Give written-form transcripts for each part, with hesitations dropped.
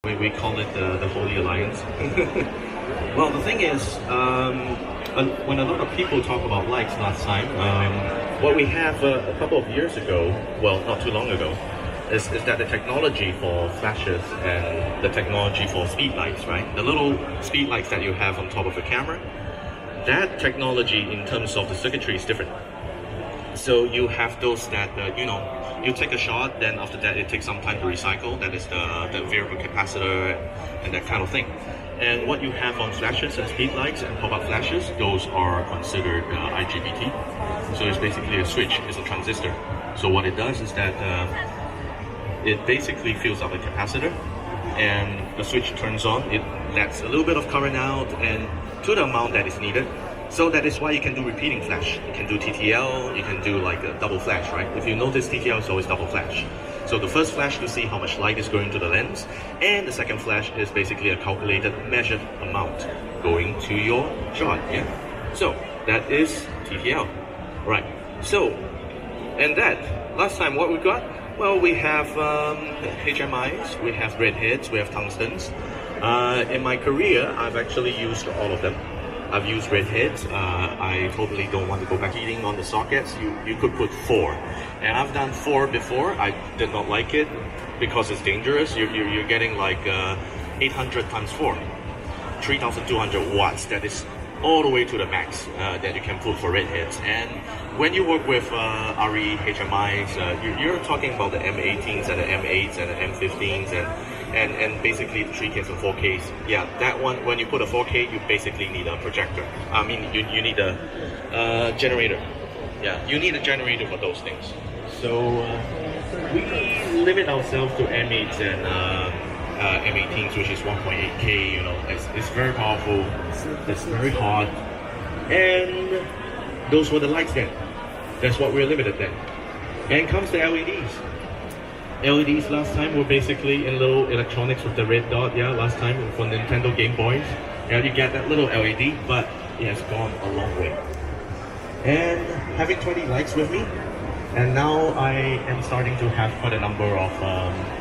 We call it the Holy Alliance. Well, the thing is, when a lot of people talk about lights last time, what we have a couple of years ago, well, not too long ago, is that the technology for flashes and the technology for speed lights, right? The little speed lights that you have on top of the camera, that technology in terms of the circuitry is different. So you have those that, you take a shot, then after that it takes some time to recycle. That is the variable capacitor and that kind of thing. And what you have on flashes and speed lights and pop-up flashes, those are considered IGBT. So it's basically a switch, it's a transistor. So what it does is that it basically fills up a capacitor and the switch turns on. It lets a little bit of current out and to the amount that is needed. So that is why you can do repeating flash. You can do TTL, you can do like a double flash, right? If you notice, TTL is always double flash. So the first flash you see how much light is going to the lens, and the second flash is basically a calculated measured amount going to your shot, yeah? So that is TTL, right? So, and that, last time what we got? Well, we have HMIs, we have redheads, we have tungstens. In my career, I've actually used all of them. I've used redheads. I totally don't want to go back eating on the sockets. You could put 4, and I've done 4 before. I did not like it because it's dangerous. You're getting like 800 times 4, 3,200 watts. That is all the way to the max that you can put for redheads. And when you work with RE HMIs, you're talking about the M18s and the M8s and the M15s and basically the 3Ks and 4Ks. Yeah, that one, when you put a 4K, you basically need a projector. I mean, you need a generator. Yeah, you need a generator for those things. So we limit ourselves to M8s and M18s, which is 1.8K. You know, it's very powerful. It's very hot, and those were the lights then. That's what we're limited then. And comes the LEDs. LEDs last time were basically in little electronics with the red dot, yeah, last time for Nintendo Game Boys. Yeah, you get that little LED, but it has gone a long way. And having 20 lights with me, and now I am starting to have quite a number of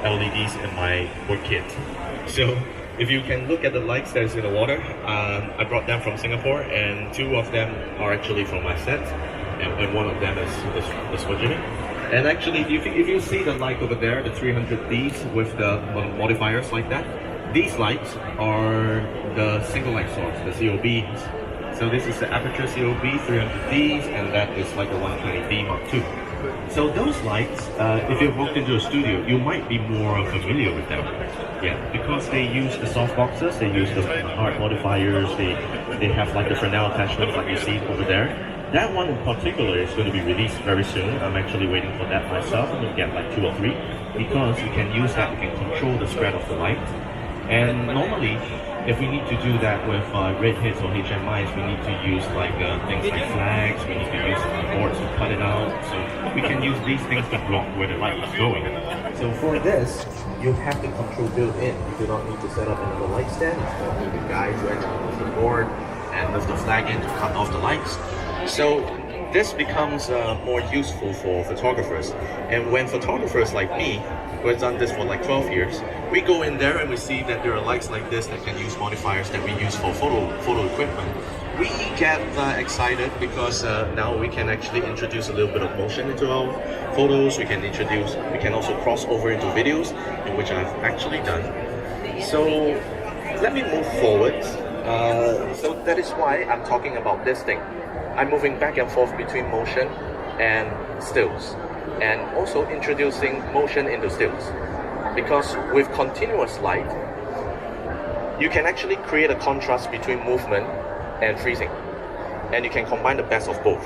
LEDs in my work kit. So if you can look at the lights that's in the water, I brought them from Singapore, and 2 of them are actually from my set, and one of them is for Jimmy. And actually, if you see the light over there, the 300Ds with the modifiers like that, these lights are the single light source, the COBs. So this is the aperture COB 300Ds, and that is like a 120D Mark II. So those lights, if you walked into a studio, you might be more familiar with them. Yeah, because they use the soft boxes, they use the hard modifiers, they have like the Fresnel attachments like you see over there. That one in particular is going to be released very soon. I'm actually waiting for that myself. I'm going to get like 2 or 3 because you can use that, you can control the spread of the light. And normally, if we need to do that with redheads or HMIs, we need to use like things like flags, we need to use boards to cut it out. So we can use these things to block where the light is going. So for this, you have the control built in. You do not need to set up another light stand. You don't need the guy to actually use the board and lift the flag in to cut off the lights. So this becomes more useful for photographers. And when photographers like me, who have done this for like 12 years, we go in there and we see that there are lights like this that can use modifiers that we use for photo equipment. We get excited because now we can actually introduce a little bit of motion into our photos. We can also cross over into videos, in which I've actually done. So let me move forward. So that is why I'm talking about this thing. I'm moving back and forth between motion and stills, and also introducing motion into stills. Because with continuous light, you can actually create a contrast between movement and freezing, and you can combine the best of both.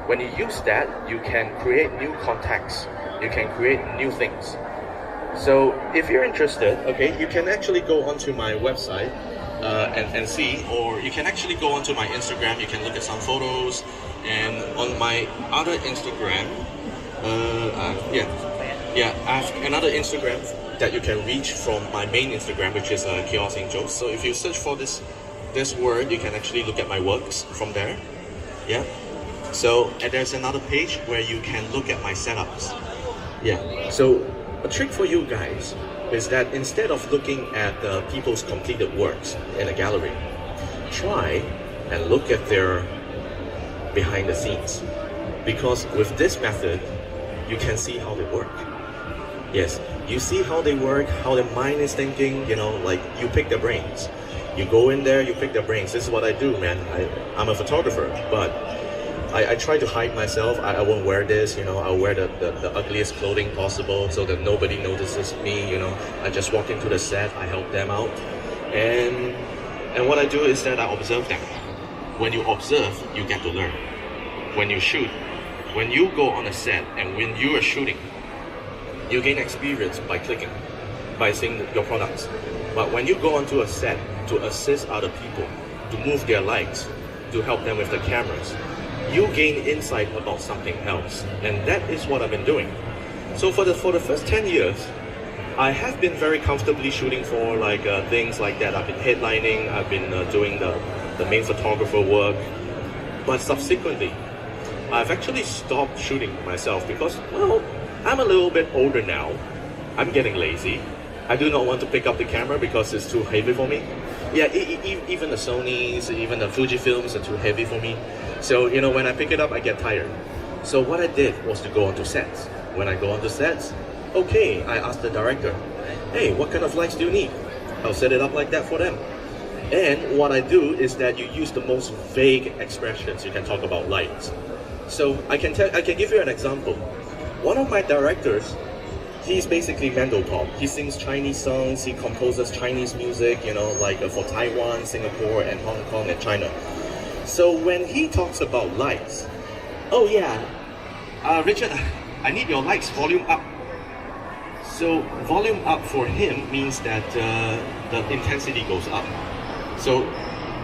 When you use that, you can create new contexts, you can create new things. So if you're interested, okay, you can actually go onto my website and see, or you can actually go onto my Instagram, you can look at some photos, and on my other Instagram, I have another Instagram that you can reach from my main Instagram, which is Chaos Angels. So if you search for this word, you can actually look at my works from there. Yeah. So and there's another page where you can look at my setups. Yeah. So a trick for you guys, is that instead of looking at people's completed works in a gallery, try and look at their behind the scenes. Because with this method, you can see how they work. Yes, you see how they work, how their mind is thinking, like you pick their brains. You go in there, you pick their brains. This is what I do, man. I'm a photographer, but I try to hide myself. I won't wear this, I'll wear the ugliest clothing possible so that nobody notices me, I just walk into the set, I help them out. And what I do is that I observe them. When you observe, you get to learn. When you shoot, when you go on a set and when you are shooting, you gain experience by clicking, by seeing your products. But when you go onto a set to assist other people, to move their lights, to help them with the cameras, you gain insight about something else. And that is what I've been doing. So for the first 10 years, I have been very comfortably shooting for things like that. I've been headlining, I've been doing the main photographer work. But subsequently, I've actually stopped shooting myself because, well, I'm a little bit older now. I'm getting lazy. I do not want to pick up the camera because it's too heavy for me. Yeah, even the Sonys, even the Fujifilms are too heavy for me. So, when I pick it up, I get tired. So what I did was to go onto sets. When I go onto sets, okay, I asked the director, hey, what kind of lights do you need? I'll set it up like that for them. And what I do is that you use the most vague expressions you can talk about lights. So I can give you an example. One of my directors, he's basically Mandopop. He sings Chinese songs, he composes Chinese music, for Taiwan, Singapore, and Hong Kong and China. So when he talks about lights, oh yeah, Richard, I need your lights volume up. So volume up for him means that the intensity goes up. So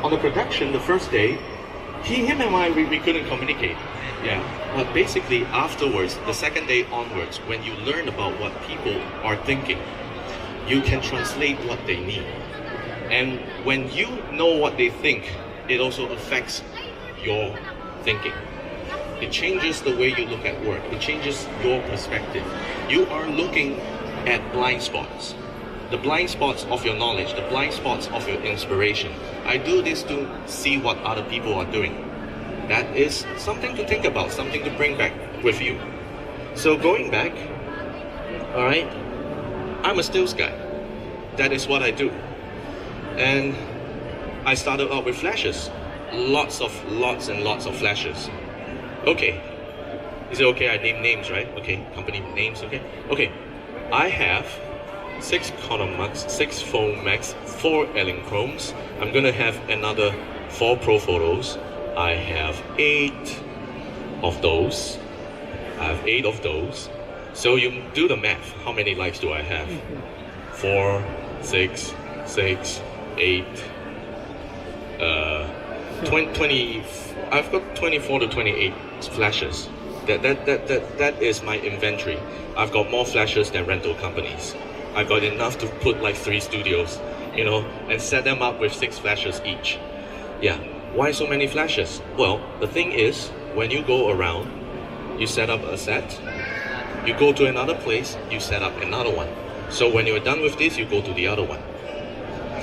on the production, the first day, him and I, we couldn't communicate. Yeah, but basically afterwards, the second day onwards, when you learn about what people are thinking, you can translate what they need. And when you know what they think, it also affects your thinking. It changes the way you look at work. It changes your perspective. You are looking at blind spots. The blind spots of your knowledge, the blind spots of your inspiration. I do this to see what other people are doing. That is something to think about, something to bring back with you. So going back, all right, I'm a stills guy. That is what I do. And I started out with flashes. Lots and lots of flashes. Okay, is it okay I name names, right? Okay, company names, okay? Okay, I have 6 Konomax, 6 Fomax, 4 Elinchromes. I'm gonna have another 4 Pro Photos. I have 8 of those. I have 8 of those. So you do the math. How many lights do I have? 4, 6, 8, 20. I've got 24 to 28 flashes. That is my inventory. I've got more flashes than rental companies. I've got enough to put 3 studios, and set them up with 6 flashes each. Yeah. Why so many flashes? Well, the thing is, when you go around, you set up a set, you go to another place, you set up another one. So when you're done with this, you go to the other one.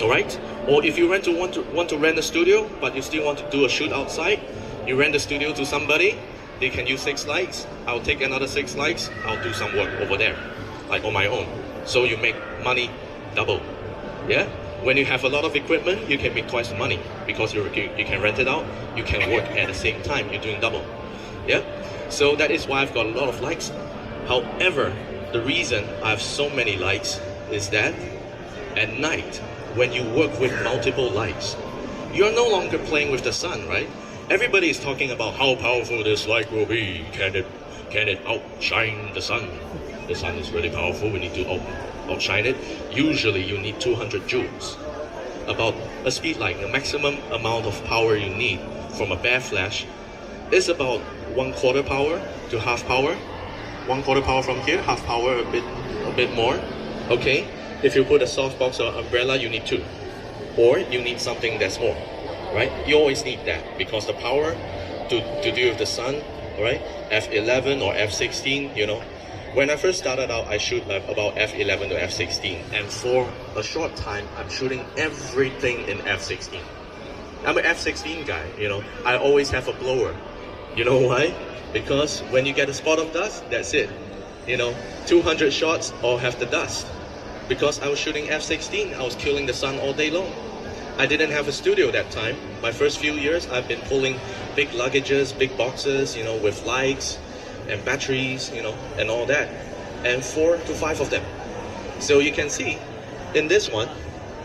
Alright? Or if you want to rent a studio, but you still want to do a shoot outside, you rent a studio to somebody, they can use 6 lights, I'll take another 6 lights, I'll do some work over there, on my own. So you make money double. Yeah? When you have a lot of equipment, you can make twice the money because you can rent it out, you can work at the same time, you're doing double. Yeah? So that is why I've got a lot of lights. However, the reason I have so many lights is that at night, when you work with multiple lights, you're no longer playing with the sun, right? Everybody is talking about how powerful this light will be. Can it outshine the sun? The sun is really powerful, we need to outshine it. Usually you need 200 joules. About a speed light, the maximum amount of power you need from a bare flash is about 1/4 power to half power. 1/4 power from here, half power a bit more. Okay, if you put a softbox or umbrella, you need 2. Or you need something that's more, right? You always need that because the power to deal with the sun, right? F11 or F16, When I first started out, I shoot like about f11 to f16, and for a short time, I'm shooting everything in f16. I'm an f16 guy, you know. I always have a blower. You know why? Because when you get a spot of dust, that's it. You know, 200 shots all have the dust. Because I was shooting f16, I was killing the sun all day long. I didn't have a studio that time. My first few years, I've been pulling big luggages, big boxes, you know, with lights and batteries, you know, and all that. And 4 to 5 of them. So you can see, in this one,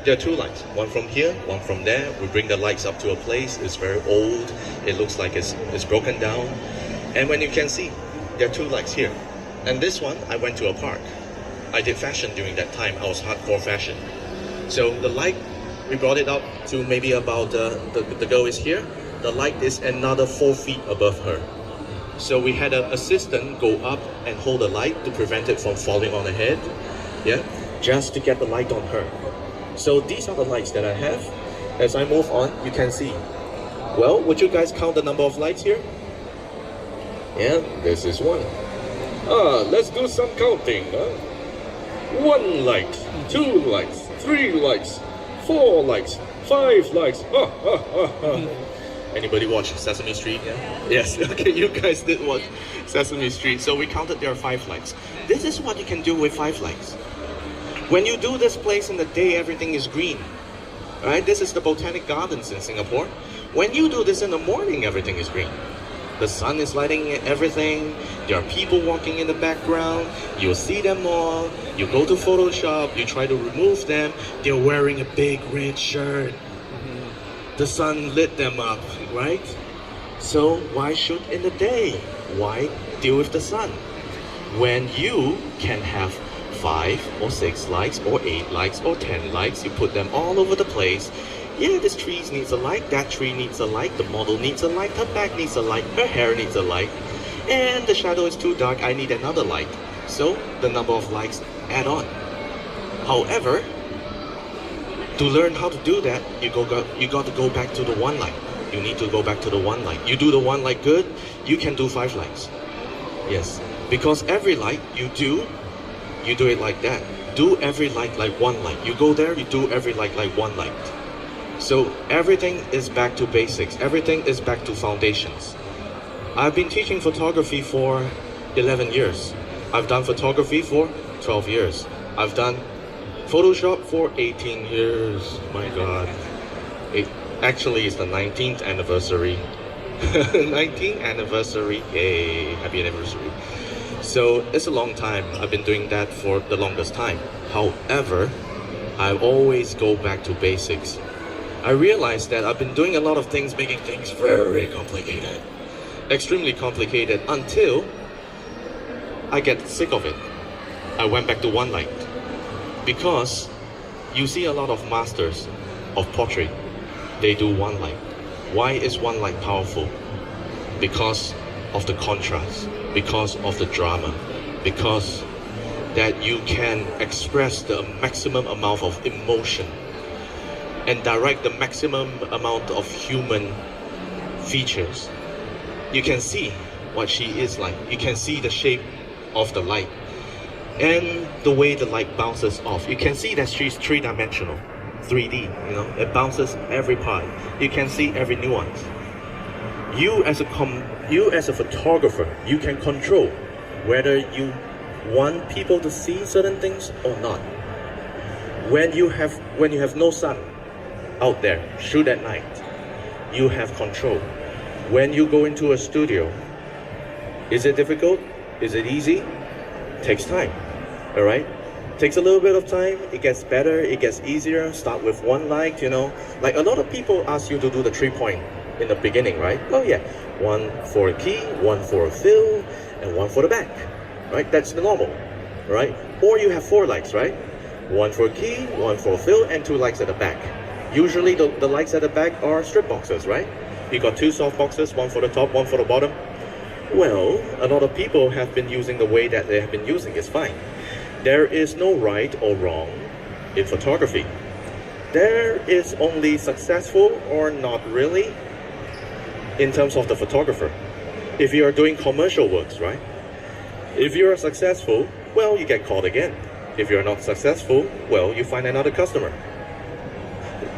there are 2 lights. One from here, one from there. We bring the lights up to a place. It's very old. It looks like it's broken down. And when you can see, there are 2 lights here. And this one, I went to a park. I did fashion during that time. I was hardcore fashion. So the light, we brought it up to maybe about, the girl is here. The light is another 4 feet above her. So we had an assistant go up and hold the light to prevent it from falling on the head. Yeah, just to get the light on her. So these are the lights that I have. As I move on, you can see. Well, would you guys count the number of lights here? Yeah, this is 1. Let's do some counting. 1 light, 2 lights, 3 lights, 4 lights, 5 lights. Anybody watch Sesame Street? Yeah? Yes, okay, you guys did watch Sesame Street. So we counted there are 5 lights. This is what you can do with 5 lights. When you do this place in the day, everything is green. Right? This is the Botanic Gardens in Singapore. When you do this in the morning, everything is green. The sun is lighting everything. There are people walking in the background. You'll see them all. You go to Photoshop. You try to remove them. They're wearing a big red shirt. The sun lit them up, right? So why shoot in the day? Why deal with the sun? When you can have 5 or 6 lights or 8 lights or 10 lights, you put them all over the place. Yeah, this tree needs a light, that tree needs a light, the model needs a light, her back needs a light, her hair needs a light, and the shadow is too dark, I need another light. So the number of lights add on. However, to learn how to do that, you got to go back to the 1 light. You need to go back to the 1 light. You do the 1 light good, you can do 5 lights. Yes, because every light you do it like that. Do every light like 1 light. You go there, you do every light like 1 light. So everything is back to basics. Everything is back to foundations. I've been teaching photography for 11 years. I've done photography for 12 years. I've done Photoshop for 18 years. My God. Actually, it's the 19th anniversary. 19th anniversary. Yay, happy anniversary. So it's a long time. I've been doing that for the longest time. However, I always go back to basics. I realized that I've been doing a lot of things, making things very complicated. Extremely complicated until I get sick of it. I went back to 1 light. Because you see a lot of masters of pottery, they do 1 light. Why is 1 light powerful? Because of the contrast, because of the drama, because that you can express the maximum amount of emotion and direct the maximum amount of human features. You can see what she is like. You can see the shape of the light and the way the light bounces off. You can see that she's 3-dimensional, 3D, you know, it bounces every part. You can see every nuance. You as a photographer, you can control whether you want people to see certain things or not. When you have no sun out there, shoot at night, you have control. When you go into a studio, is it difficult? Is it easy? Takes time, all right? Takes a little bit of time, it gets better, it gets easier. Start with 1 light, you know. Like a lot of people ask you to do the 3-point in the beginning, right? Oh yeah, 1 for a key, 1 for a fill, and 1 for the back, right? That's the normal, right? Or you have 4 lights, right? 1 for a key, 1 for a fill, and 2 lights at the back. Usually the lights at the back are strip boxes, right? You got 2 soft boxes, 1 for the top, 1 for the bottom. Well, a lot of people have been using the way that they have been using. It's fine. There is no right or wrong in photography. There is only successful or not really in terms of the photographer. If you are doing commercial works, right? If you're successful, well, you get called again. If you're not successful, well, you find another customer.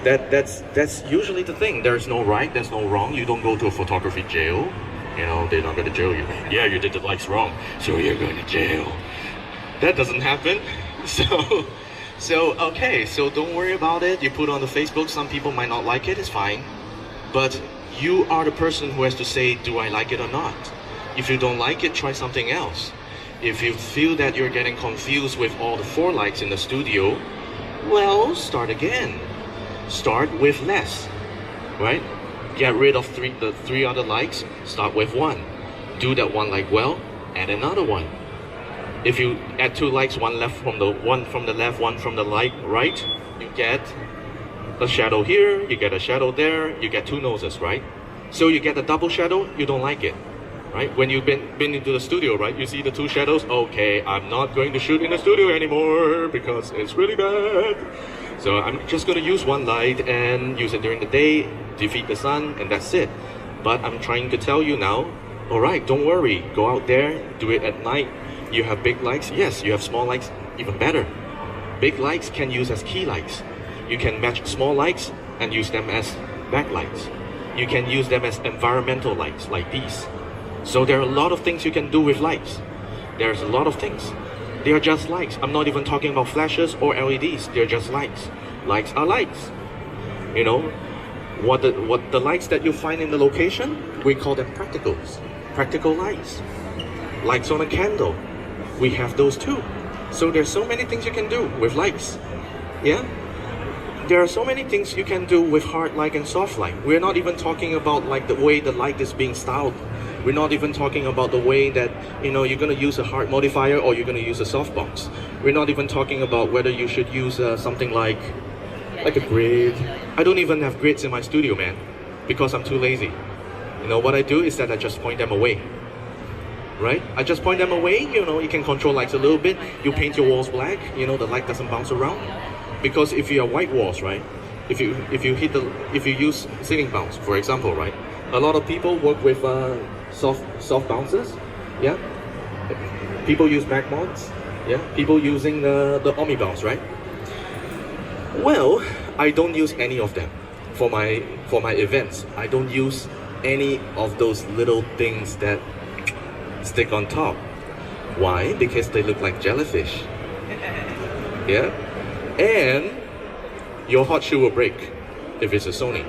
That's usually the thing. There's no right, there's no wrong. You don't go to a photography jail. You know, they're not going to jail you. Yeah, you did the likes wrong, so you're going to jail. That doesn't happen. So okay, so don't worry about it. You put it on the Facebook, some people might not like it, it's fine. But you are the person who has to say, do I like it or not? If you don't like it, try something else. If you feel that you're getting confused with all the 4 likes in the studio, well, start again. Start with less, right? Get rid of the 3 other likes, start with 1. Do that 1 like well, add another 1. If you add 2 likes, one from the left, one from the right, you get a shadow here, you get a shadow there, you get 2 noses, right? So you get a double shadow, you don't like it, right? When you've been into the studio, right? You see the 2 shadows, okay, I'm not going to shoot in the studio anymore because it's really bad. So I'm just going to use 1 light and use it during the day, defeat the sun, and that's it. But I'm trying to tell you now, alright, don't worry, go out there, do it at night. You have big lights, yes, you have small lights, even better. Big lights can use as key lights. You can match small lights and use them as backlights. You can use them as environmental lights, like these. So there are a lot of things you can do with lights. There's a lot of things. They are just lights. I'm not even talking about flashes or LEDs. They're just lights. Lights are lights. You know, what the lights that you find in the location, we call them practicals. Practical lights. Lights on a candle. We have those too. So there's so many things you can do with lights. Yeah? There are so many things you can do with hard light and soft light. We're not even talking about like the way the light is being styled. We're not even talking about the way that, you know, you're going to use a hard modifier or you're going to use a softbox. We're not even talking about whether you should use something like a grid. I don't even have grids in my studio, man, because I'm too lazy. You know, what I do is that I just point them away. Right? I just point them away, you know, you can control lights a little bit. You paint your walls black, you know, the light doesn't bounce around. Because if you have white walls, right? If you use ceiling bounce, for example, right? A lot of people work with soft bounces, yeah. People use back mods, yeah. People using the Omni bounce, right? Well, I don't use any of them for my events. I don't use any of those little things that stick on top. Why? Because they look like jellyfish. Yeah. And your hot shoe will break if it's a Sony.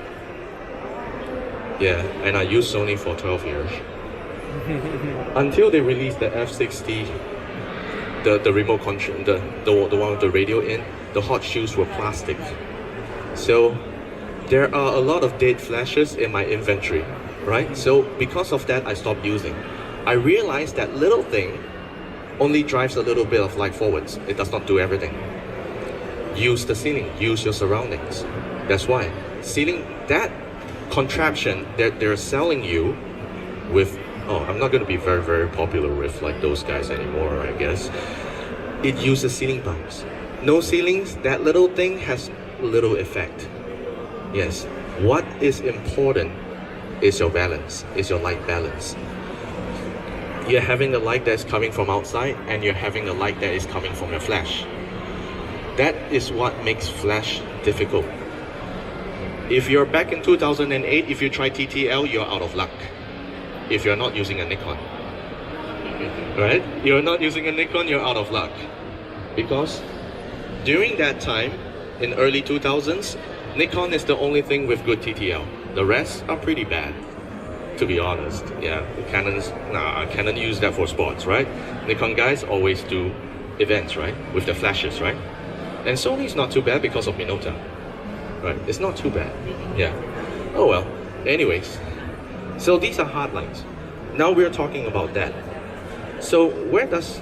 Yeah, and I used Sony for 12 years. Until they released the F60, the remote control, the one with the radio in, the hot shoes were plastic. So there are a lot of dead flashes in my inventory, right? So because of that, I stopped using. I realized that little thing only drives a little bit of light forwards. It does not do everything. Use the ceiling, use your surroundings. That's why ceiling, that contraption that they're selling you with, oh, I'm not going to be very, very popular with like those guys anymore, I guess. It uses ceiling bumps. No ceilings, that little thing has little effect. Yes, what is important is your balance, is your light balance. You're having a light that's coming from outside and you're having a light that is coming from your flash. That is what makes flash difficult. If you're back in 2008, if you try TTL, you're out of luck. If you're not using a Nikon. Right? You're not using a Nikon, you're out of luck. Because during that time, in early 2000s, Nikon is the only thing with good TTL. The rest are pretty bad, to be honest. Yeah, Canon use that for sports, right? Nikon guys always do events, right? With the flashes, right? And Sony's not too bad because of Minolta. Right, it's not too bad. Yeah. Oh well. Anyways. So these are hard lights. Now we're talking about that. So where does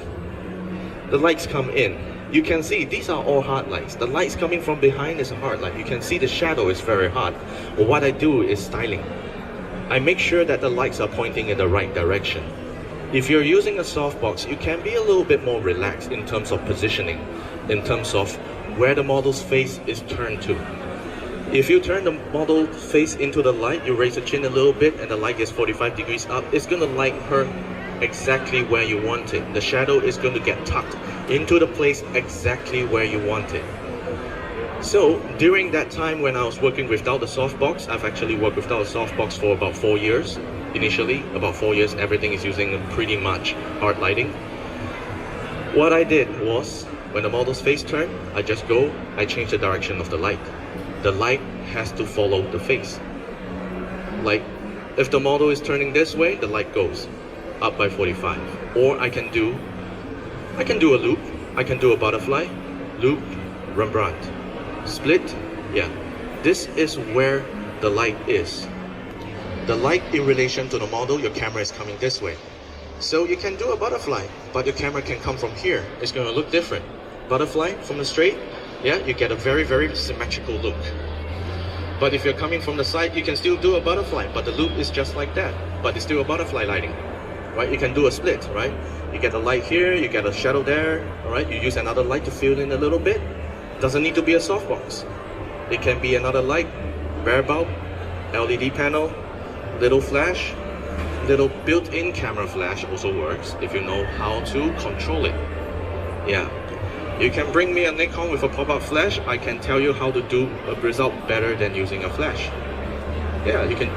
the lights come in? You can see these are all hard lights. The lights coming from behind is a hard light. You can see the shadow is very hard. But what I do is styling. I make sure that the lights are pointing in the right direction. If you're using a softbox, you can be a little bit more relaxed in terms of positioning, in terms of where the model's face is turned to. If you turn the model face into the light, you raise the chin a little bit and the light is 45 degrees up, it's gonna light her exactly where you want it. The shadow is going to get tucked into the place exactly where you want it. So during that time when I was working without the softbox, I've actually worked without a softbox for about 4 years. Initially, about 4 years, everything is using pretty much hard lighting. What I did was, when the model's face turned, I just I change the direction of the light. The light has to follow the face. Like, if the model is turning this way, the light goes up by 45. Or I can do a loop, I can do a butterfly, loop, Rembrandt, split, yeah. This is where the light is. The light in relation to the model, your camera is coming this way. So you can do a butterfly, but your camera can come from here. It's going to look different. Butterfly from the straight, yeah, you get a very, very symmetrical look. But if you're coming from the side, you can still do a butterfly, but the loop is just like that. But it's still a butterfly lighting, right? You can do a split, right? You get a light here, you get a shadow there, all right? You use another light to fill in a little bit. Doesn't need to be a softbox. It can be another light, bare bulb, LED panel, little flash, little built-in camera flash also works if you know how to control it. Yeah. You can bring me a Nikon with a pop-up flash, I can tell you how to do a result better than using a flash. Yeah, you can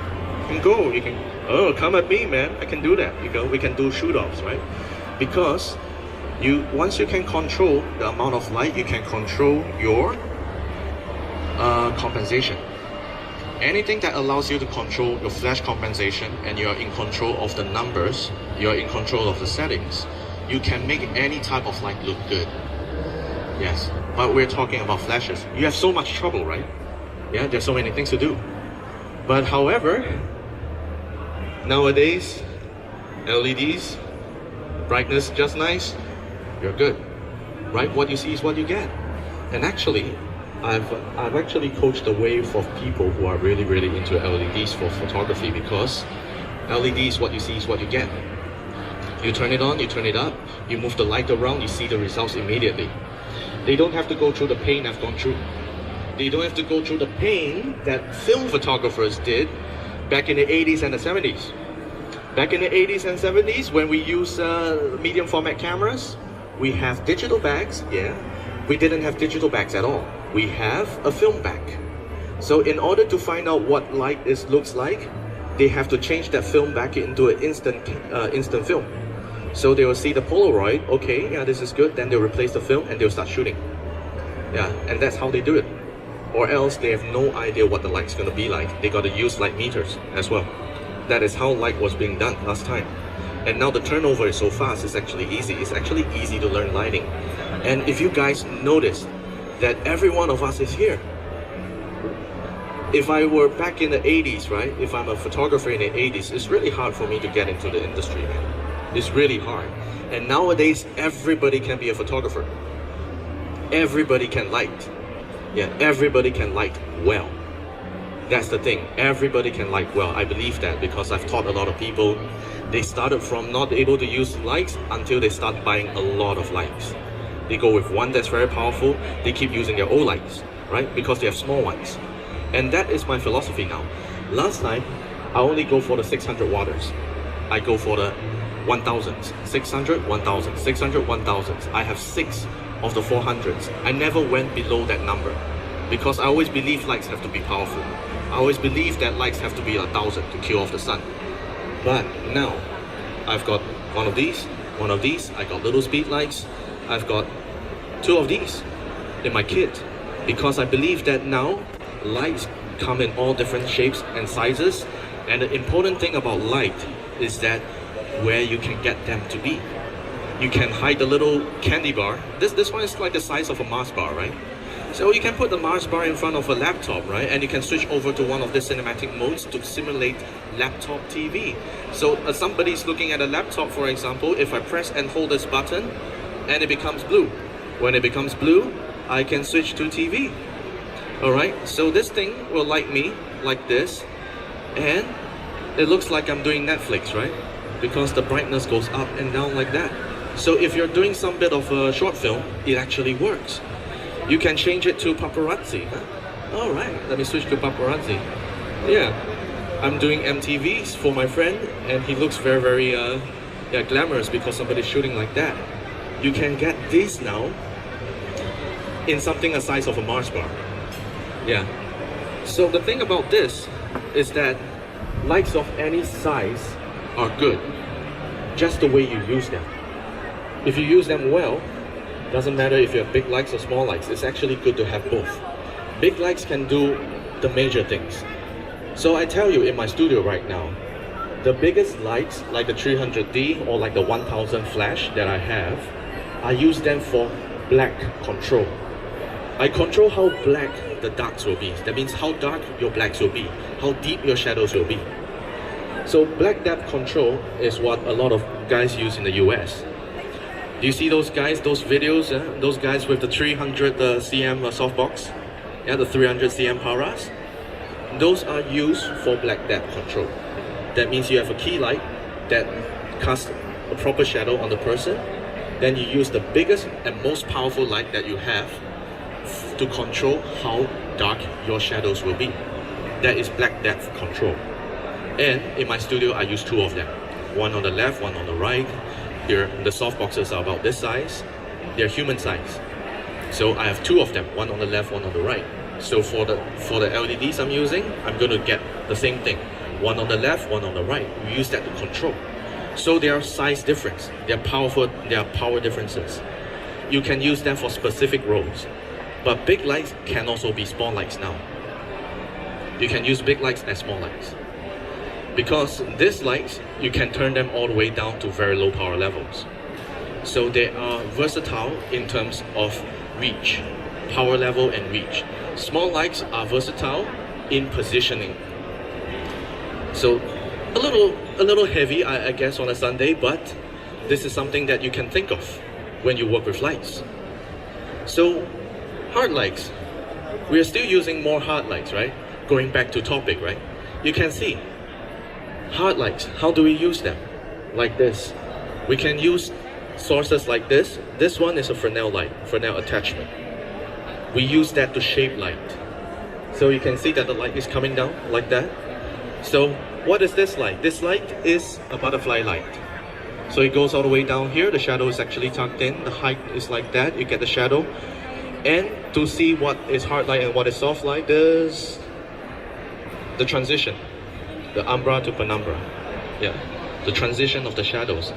go, oh, come at me, man, I can do that. We can do shoot-offs, right? Because once you can control the amount of light, you can control your compensation. Anything that allows you to control your flash compensation and you're in control of the numbers, you're in control of the settings, you can make any type of light look good. Yes, but we're talking about flashes. You have so much trouble, right? Yeah, there's so many things to do. But however, nowadays, LEDs, brightness just nice, you're good, right? What you see is what you get. And actually, I've actually coached a wave of people who are really, really into LEDs for photography, because LEDs, what you see is what you get. You turn it on, you turn it up, you move the light around, you see the results immediately. They don't have to go through the pain I've gone through. They don't have to go through the pain that film photographers did back in the 80s and the 70s. Back in the 80s and 70s, when we use medium format cameras, we have digital bags, yeah. We didn't have digital bags at all. We have a film bag. So in order to find out what light looks like, they have to change that film back into an instant film. So they will see the Polaroid, okay, yeah, this is good, then they'll replace the film and they'll start shooting. Yeah, and that's how they do it. Or else they have no idea what the light's gonna be like. They gotta use light meters as well. That is how light was being done last time. And now the turnover is so fast, it's actually easy. It's actually easy to learn lighting. And if you guys notice that every one of us is here. If I were back in the 80s, right? If I'm a photographer in the 80s, it's really hard for me to get into the industry, man. It's really hard. And nowadays, everybody can be a photographer. Everybody can light. Yeah, everybody can light well. That's the thing. Everybody can light well. I believe that because I've taught a lot of people. They started from not able to use lights until they start buying a lot of lights. They go with one that's very powerful. They keep using their old lights, right? Because they have small ones. And that is my philosophy now. Last time, I only go for the 600 watters. I go for the 1000s, 600, 1000, 600, 1000s. I have 6 of the 400s. I never went below that number because I always believe lights have to be powerful. I always believe that lights have to be 1000 to kill off the sun. But now, I've got one of these, I got little speed lights, I've got 2 of these in my kit because I believe that now lights come in all different shapes and sizes, and the important thing about light is that where you can get them to be. You can hide the little candy bar. This one is like the size of a Mars bar, right? So you can put the Mars bar in front of a laptop, right? And you can switch over to one of the cinematic modes to simulate laptop TV. So somebody's looking at a laptop, for example, if I press and hold this button and it becomes blue. When it becomes blue, I can switch to TV. Alright, so this thing will light me like this, and it looks like I'm doing Netflix, right? Because the brightness goes up and down like that. So if you're doing some bit of a short film, it actually works. You can change it to paparazzi. Huh? Alright, let me switch to paparazzi. Yeah, I'm doing MTVs for my friend, and he looks very, very They're glamorous because somebody's shooting like that. You can get these now in something the size of a Mars bar. Yeah. So the thing about this is that lights of any size are good, just the way you use them. If you use them well, doesn't matter if you have big lights or small lights, it's actually good to have both. Big lights can do the major things. So I tell you, in my studio right now, the biggest lights, like the 300D or like the 1000 flash that I have, I use them for black control. I control how black the darks will be. That means how dark your blacks will be, how deep your shadows will be. So black depth control is what a lot of guys use in the US. Do you see those guys, those videos, those guys with the 300 cm softbox? Yeah, the 300 cm Paras? Those are used for black depth control. That means you have a key light that casts a proper shadow on the person. Then you use the biggest and most powerful light that you have to control how dark your shadows will be. That is black depth control. And in my studio, I use two of them. One on the left, one on the right. Here, the softboxes are about this size. They're human size. So I have two of them, one on the left, one on the right. So for the LEDs I'm using, I'm going to get the same thing. One on the left, one on the right. We use that to control. So there are size difference. There are power differences. You can use them for specific roles. But big lights can also be small lights now. You can use big lights as small lights. Because these lights, you can turn them all the way down to very low power levels. So they are versatile in terms of reach, power level and reach. Small lights are versatile in positioning. So a little heavy, I guess, on a Sunday, but this is something that you can think of when you work with lights. So hard lights, we are still using more hard lights, right? Going back to topic, right? You can see hard lights, how do we use them? Like this. We can use sources like this. This one is a Fresnel light, Fresnel attachment. We use that to shape light. So you can see that the light is coming down like that. So what is this light? This light is a butterfly light. So it goes all the way down here. The shadow is actually tucked in. The height is like that. You get the shadow. And to see what is hard light and what is soft light, there's the transition. The umbra to penumbra. Yeah, the transition of the shadows.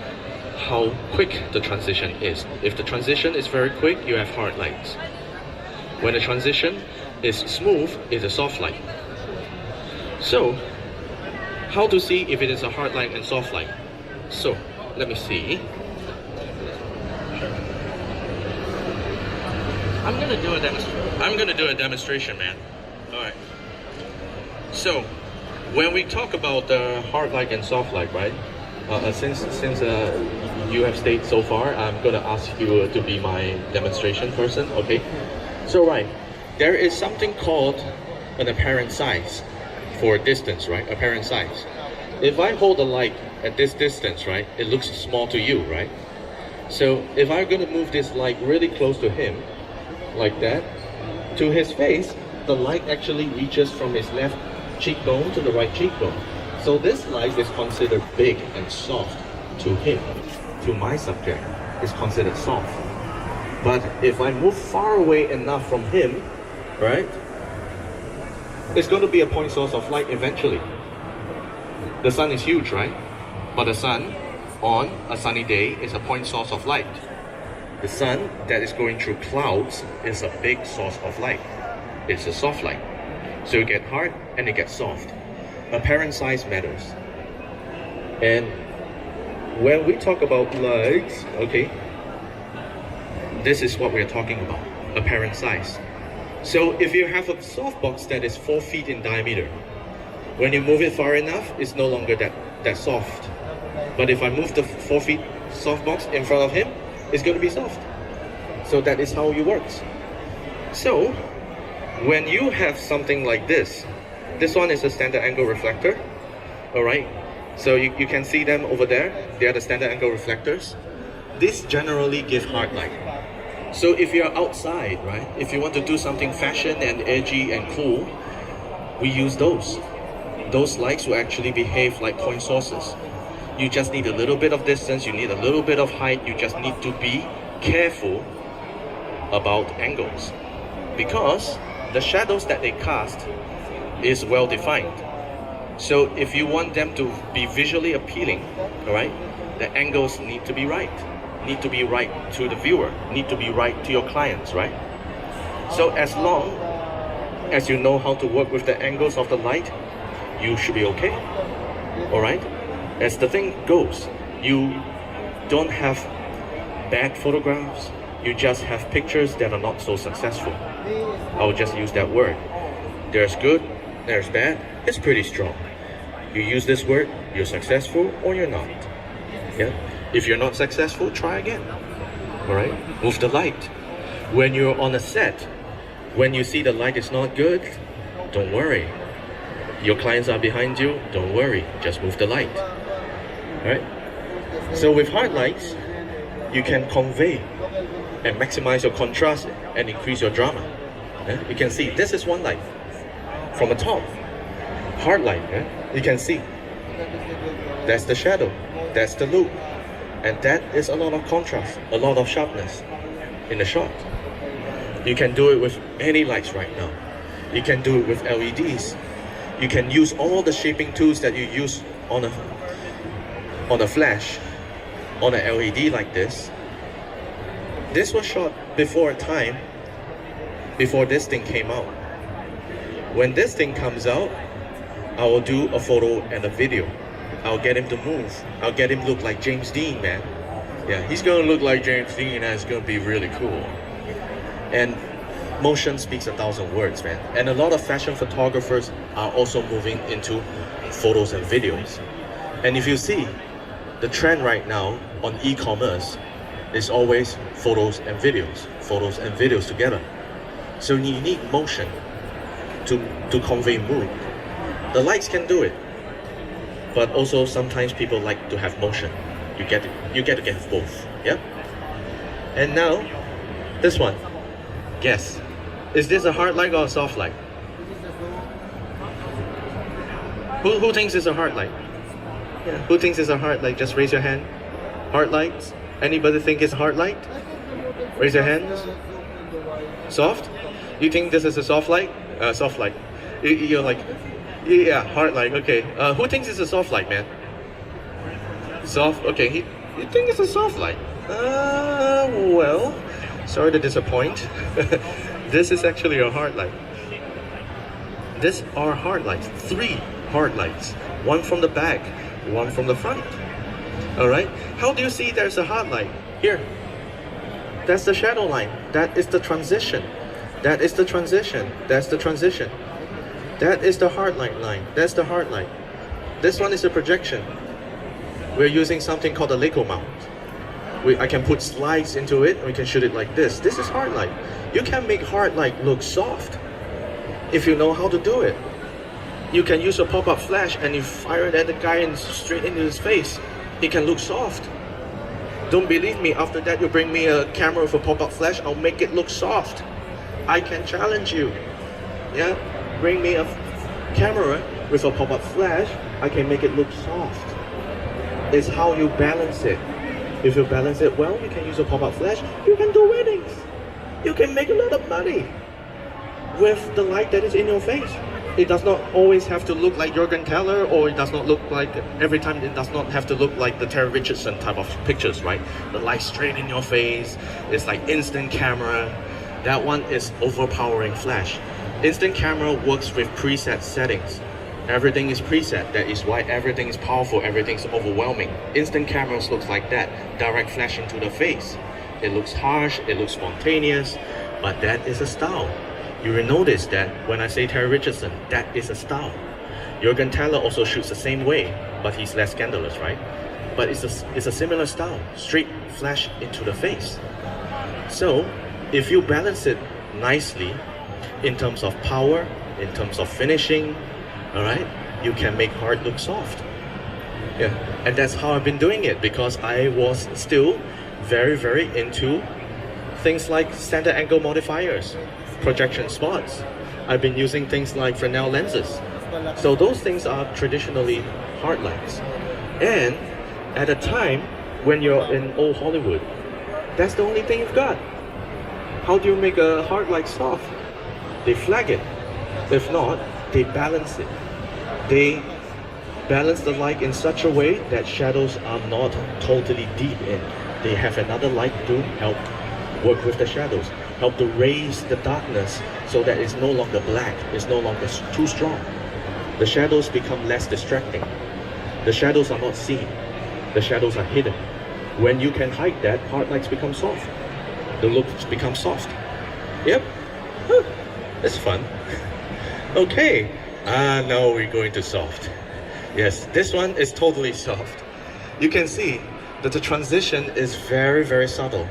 How quick the transition is. If the transition is very quick, you have hard lights. When the transition is smooth, it's a soft light. So, how to see if it is a hard light and soft light? So, let me see. I'm gonna do a demonstration, man. All right. So, when we talk about the hard light and soft light, right? Since you have stayed so far, I'm gonna ask you to be my demonstration person, okay? So right, there is something called an apparent size for distance, right? Apparent size. If I hold a light at this distance, right, it looks small to you, right? So if I'm gonna move this light really close to him, like that, to his face, the light actually reaches from his left cheekbone to the right cheekbone. So this light is considered big and soft to him. To my subject, it's considered soft. But if I move far away enough from him, right, it's going to be a point source of light eventually. The sun is huge, right? But the sun on a sunny day is a point source of light. The sun that is going through clouds is a big source of light. It's a soft light. So you get hard and it gets soft. Apparent size matters. And when we talk about lights, okay, this is what we're talking about, apparent size. So if you have a softbox that is 4 feet in diameter, when you move it far enough, it's no longer that soft. But if I move the 4 feet softbox in front of him, it's going to be soft. So that is how it works. So when you have something like this one is a standard angle reflector, all right? So you can see them over there. They are the standard angle reflectors. These generally give hard light. So if you're outside, right? If you want to do something fashion and edgy and cool, we use those. Those lights will actually behave like point sources. You just need a little bit of distance, you need a little bit of height, you just need to be careful about angles. Because the shadows that they cast is well defined. So if you want them to be visually appealing, all right, the angles need to be right. Need to be right to the viewer, need to be right to your clients, right? So as long as you know how to work with the angles of the light, you should be okay, all right? As the thing goes, you don't have bad photographs, you just have pictures that are not so successful. I'll just use that word. There's good, there's bad, it's pretty strong. You use this word, you're successful or you're not. Yeah? If you're not successful, try again. All right? Move the light. When you're on a set, when you see the light is not good, don't worry. Your clients are behind you, don't worry. Just move the light. All right? So with hard lights, you can convey and maximize your contrast and increase your drama. Yeah? You can see this is one light from the top. Hard light, yeah? You can see. That's the shadow. That's the loop. And that is a lot of contrast, a lot of sharpness in the shot. You can do it with any lights right now. You can do it with LEDs. You can use all the shaping tools that you use on a flash, on a LED like this. This was shot before a time, before this thing came out. When this thing comes out, I will do a photo and a video. I'll get him to move. I'll get him look like James Dean, man. Yeah, he's gonna look like James Dean and it's gonna be really cool. And motion speaks 1,000 words, man. And a lot of fashion photographers are also moving into photos and videos. And if you see, the trend right now on e-commerce is always photos and videos together. So you need motion to convey mood. The lights can do it, but also sometimes people like to have motion. You get to get both. Yeah. And now, this one. Guess, is this a hard light or a soft light? Who thinks it's a hard light? Yeah. Who thinks it's a hard light? Just raise your hand. Hard lights. Anybody think it's a hard light? Raise your hands. Soft? You think this is a soft light? Soft light. You're like, yeah, hard light. Okay. Who thinks it's a soft light, man? Soft. Okay. You think it's a soft light? Well, sorry to disappoint. This is actually a hard light. These are hard lights. 3 hard lights. One from the back, one from the front. Alright? How do you see there's a hard light? Here. That's the shadow line. That is the transition. That is the transition. That's the transition. That is the hard light line. That's the hard light. This one is a projection. We're using something called a Lego mount. I can put slides into it and we can shoot it like this. This is hard light. You can make hard light look soft if you know how to do it. You can use a pop-up flash and you fire it at the guy and straight into his face. It can look soft. Don't believe me, after that you bring me a camera with a pop-up flash, I'll make it look soft. I can challenge you. Yeah? Bring me a camera with a pop-up flash, I can make it look soft. It's how you balance it. If you balance it well, you can use a pop-up flash, you can do weddings. You can make a lot of money with the light that is in your face. It does not always have to look like Jürgen Teller, or it does not look like, every time it does not have to look like the Terry Richardson type of pictures, right? The light straight in your face, it's like instant camera. That one is overpowering flash. Instant camera works with preset settings. Everything is preset. That is why everything is powerful, everything is overwhelming. Instant cameras looks like that. Direct flash into the face. It looks harsh, it looks spontaneous, but that is a style. You will notice that when I say Terry Richardson, that is a style. Jürgen Teller also shoots the same way, but he's less scandalous, right? But it's a similar style. Straight flash into the face. So, if you balance it nicely, in terms of power, in terms of finishing, alright, you can make hard look soft. Yeah, and that's how I've been doing it, because I was still very into things like standard angle modifiers, projection spots. I've been using things like Fresnel lenses. So those things are traditionally hard lights. And At a time when you're in old Hollywood, that's the only thing you've got. How do you make a hard light soft? They flag it. If not, they balance it. They balance the light in such a way that shadows are not totally deep in. They have another light to help work with the shadows, help to raise the darkness so that it's no longer black, it's no longer too strong. The shadows become less distracting. The shadows are not seen. The shadows are hidden. When you can hide that, hard lights become soft. The looks become soft. Yep. Huh. It's fun. Okay. Now we're going to soft. Yes, this one is totally soft. You can see that the transition is very, very subtle.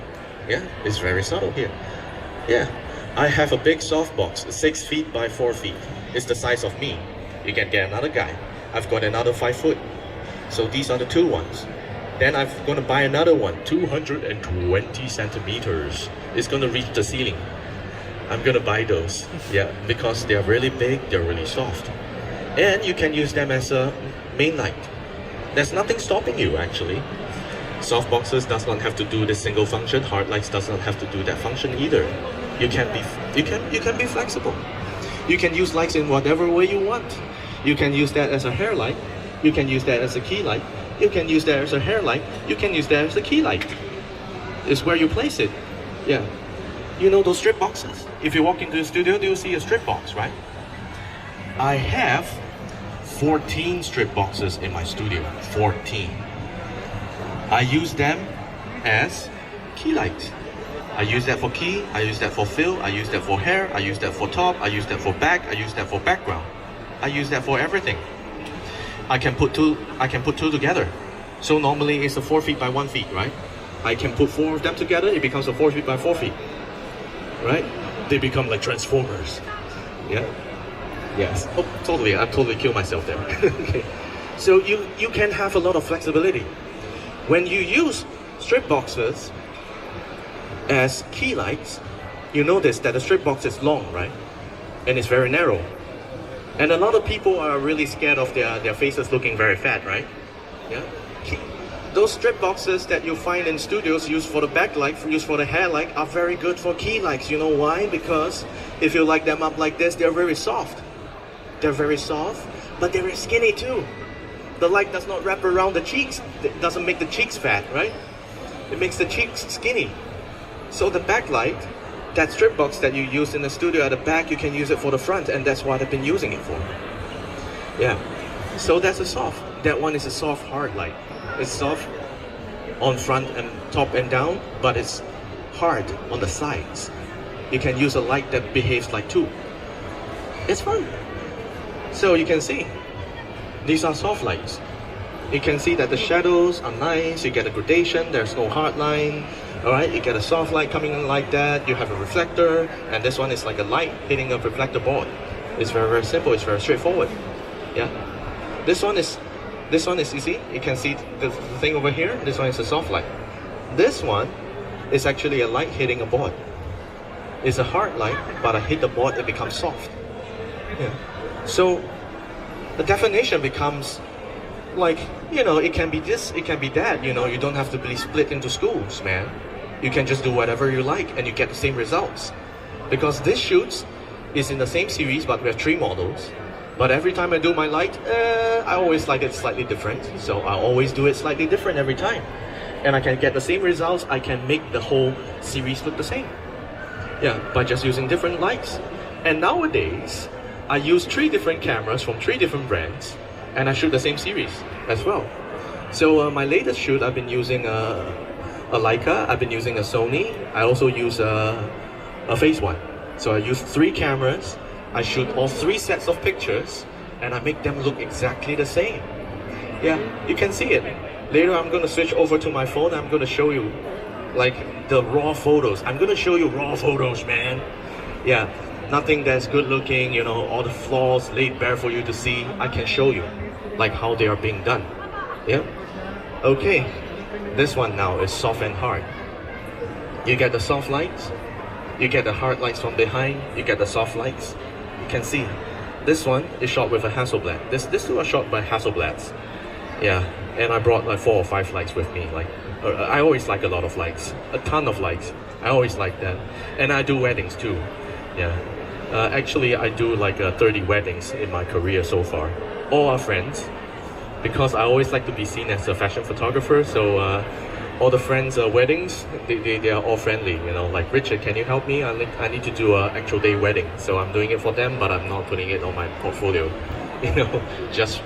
Yeah, it's very subtle here. Yeah, I have a big softbox, 6 feet by 4 feet. It's the size of me. You can get another guy. I've got another 5 foot. So these are the two ones. Then I'm going to buy another one, 220 centimeters. It's going to reach the ceiling. I'm going to buy those. Yeah, because they're really big, they're really soft. And you can use them as a main light. There's nothing stopping you actually. Softboxes does not have to do this single function. Hard lights does not have to do that function either. You can be flexible. You can use lights in whatever way you want. You can use that as a hair light. You can use that as a key light. You can use that as a hair light. You can use that as a key light. It's where you place it. Yeah. You know those strip boxes? If you walk into the studio, you'll see a strip box, right? I have 14 strip boxes in my studio. 14. I use them as key lights. I use that for key, I use that for fill, I use that for hair, I use that for top, I use that for back, I use that for background. I use that for everything. I can put two together. So normally it's a 4 feet by 1 feet, right? I can put 4 of them together, it becomes a 4 feet by 4 feet. Right? They become like transformers. Yeah? Yes. Oh, totally. I totally killed myself there. Okay. So you can have a lot of flexibility. When you use strip boxes as key lights, you notice that the strip box is long, right? And it's very narrow. And a lot of people are really scared of their faces looking very fat, right? Yeah. Those strip boxes that you find in studios used for the backlight, used for the hair light, are very good for key lights. You know why? Because if you light them up like this, they're very soft. They're very soft, but they're very skinny too. The light does not wrap around the cheeks. It doesn't make the cheeks fat, right? It makes the cheeks skinny. So the backlight, that strip box that you use in the studio at the back, you can use it for the front, and that's what I've been using it for. Yeah. So that's a soft. That one is a soft hard light. It's soft on front and top and down, but it's hard on the sides. You can use a light that behaves like two. It's fun. So you can see, these are soft lights. You can see that the shadows are nice, you get a gradation, there's no hard line. Alright, you get a soft light coming in like that, you have a reflector, and this one is like a light hitting a reflector board. It's very, very simple, it's very straightforward. Yeah. This one is easy. You can see the thing over here, this one is a soft light. This one is actually a light hitting a board. It's a hard light, but I hit the board, it becomes soft. Yeah. So the definition becomes like, you know, it can be this, it can be that, you know, you don't have to be split into schools, man. You can just do whatever you like and you get the same results. Because this shoots is in the same series, but we have 3 models. But every time I do my light, I always like it slightly different. So I always do it slightly different every time. And I can get the same results, I can make the whole series look the same. Yeah, by just using different lights. And nowadays, I use 3 different cameras from 3 different brands, and I shoot the same series as well. So my latest shoot, I've been using a Leica, I've been using a Sony, I also use a Phase One. So I use 3 cameras, I shoot all 3 sets of pictures, and I make them look exactly the same. Yeah, you can see it. Later I'm going to switch over to my phone, I'm going to show you like the raw photos. I'm going to show you raw photos, man. Yeah. Nothing that's good looking, you know, all the flaws laid bare for you to see. I can show you, like how they are being done. Yeah? Okay, this one now is soft and hard. You get the soft lights, you get the hard lights from behind, you get the soft lights. You can see, this one is shot with a Hasselblad. This two are shot by Hasselblads. Yeah, and I brought like 4 or 5 lights with me. Like, I always like a lot of lights, a ton of lights. I always like that, and I do weddings too. Yeah, actually, I do like 30 weddings in my career so far. All are friends, because I always like to be seen as a fashion photographer. So all the friends' weddings, they are all friendly. You know, like, Richard, can you help me? I need to do an actual day wedding, so I'm doing it for them, but I'm not putting it on my portfolio. You know, just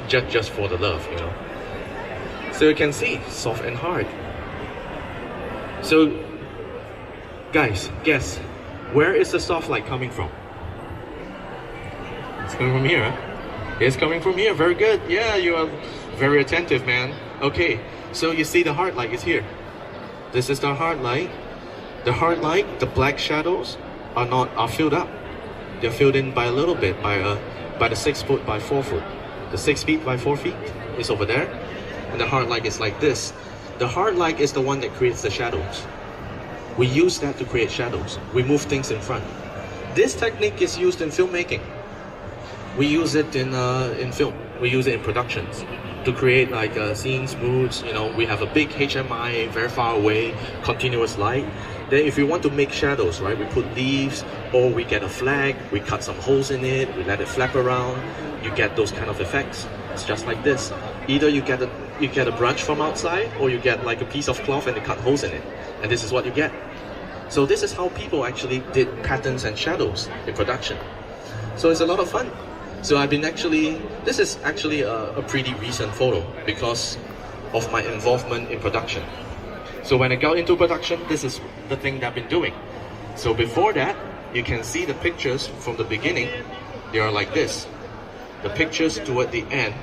for the love. You know. So you can see, soft and hard. So, guys, guess, where is the soft light coming from? It's coming from here, huh? It's coming from here, very good. Yeah, you are very attentive, man. Okay, so you see the hard light is here. This is the hard light. The hard light, the black shadows are filled up. They're filled in by a little bit, by the 6 foot by 4 foot. The 6 feet by 4 feet is over there. And the hard light is like this. The hard light is the one that creates the shadows. We use that to create shadows. We move things in front. This technique is used in filmmaking. We use it in film. We use it in productions to create like scenes, moods. You know, we have a big HMI, very far away, continuous light. Then if you want to make shadows, right, we put leaves, or we get a flag, we cut some holes in it, we let it flap around. You get those kind of effects. It's just like this. Either you get a brush from outside, or you get like a piece of cloth and they cut holes in it, and this is what you get. So this is how people actually did patterns and shadows in production. So it's a lot of fun. So this is actually a pretty recent photo because of my involvement in production. So when I got into production, this is the thing that I've been doing. So before that, you can see the pictures from the beginning. They are like this. The pictures toward the end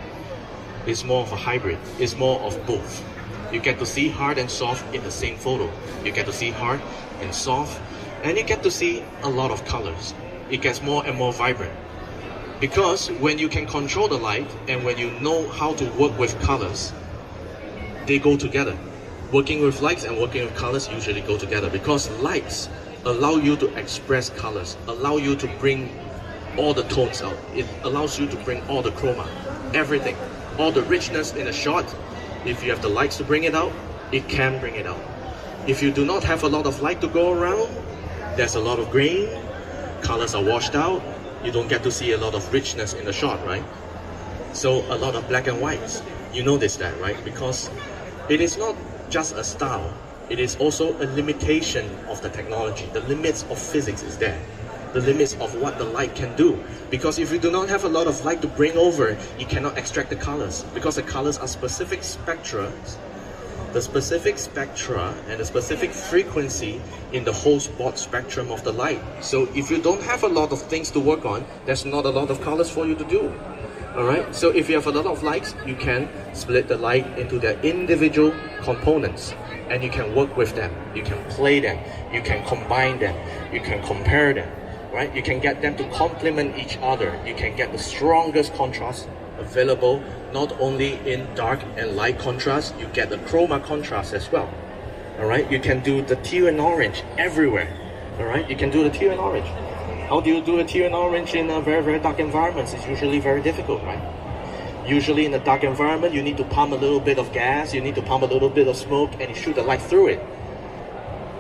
is more of a hybrid. It's more of both. You get to see hard and soft in the same photo. You get to see hard and soft, and you get to see a lot of colors. It gets more and more vibrant. Because when you can control the light and when you know how to work with colors, they go together. Working with lights and working with colors usually go together, because lights allow you to express colors, allow you to bring all the tones out. It allows you to bring all the chroma, everything, all the richness in a shot. If you have the lights to bring it out, it can bring it out. If you do not have a lot of light to go around, there's a lot of grain, colors are washed out, you don't get to see a lot of richness in the shot, right? So a lot of black and whites. You notice that, right? Because it is not just a style, it is also a limitation of the technology. The limits of physics is there. The limits of what the light can do. Because if you do not have a lot of light to bring over, you cannot extract the colors, because the colors are specific spectra. The specific spectra and the specific frequency in the whole broad spectrum of the light. So if you don't have a lot of things to work on, there's not a lot of colors for you to do. Alright, so if you have a lot of lights, you can split the light into their individual components, and you can work with them, you can play them, you can combine them, you can compare them, right? You can get them to complement each other. You can get the strongest contrast available, not only in dark and light contrast, you get the chroma contrast as well. Alright, you can do the teal and orange everywhere. Alright, you can do the teal and orange. How do you do a teal and orange in a very, very dark environments? It's usually very difficult, right? Usually in a dark environment, you need to pump a little bit of gas, you need to pump a little bit of smoke, and you shoot the light through it.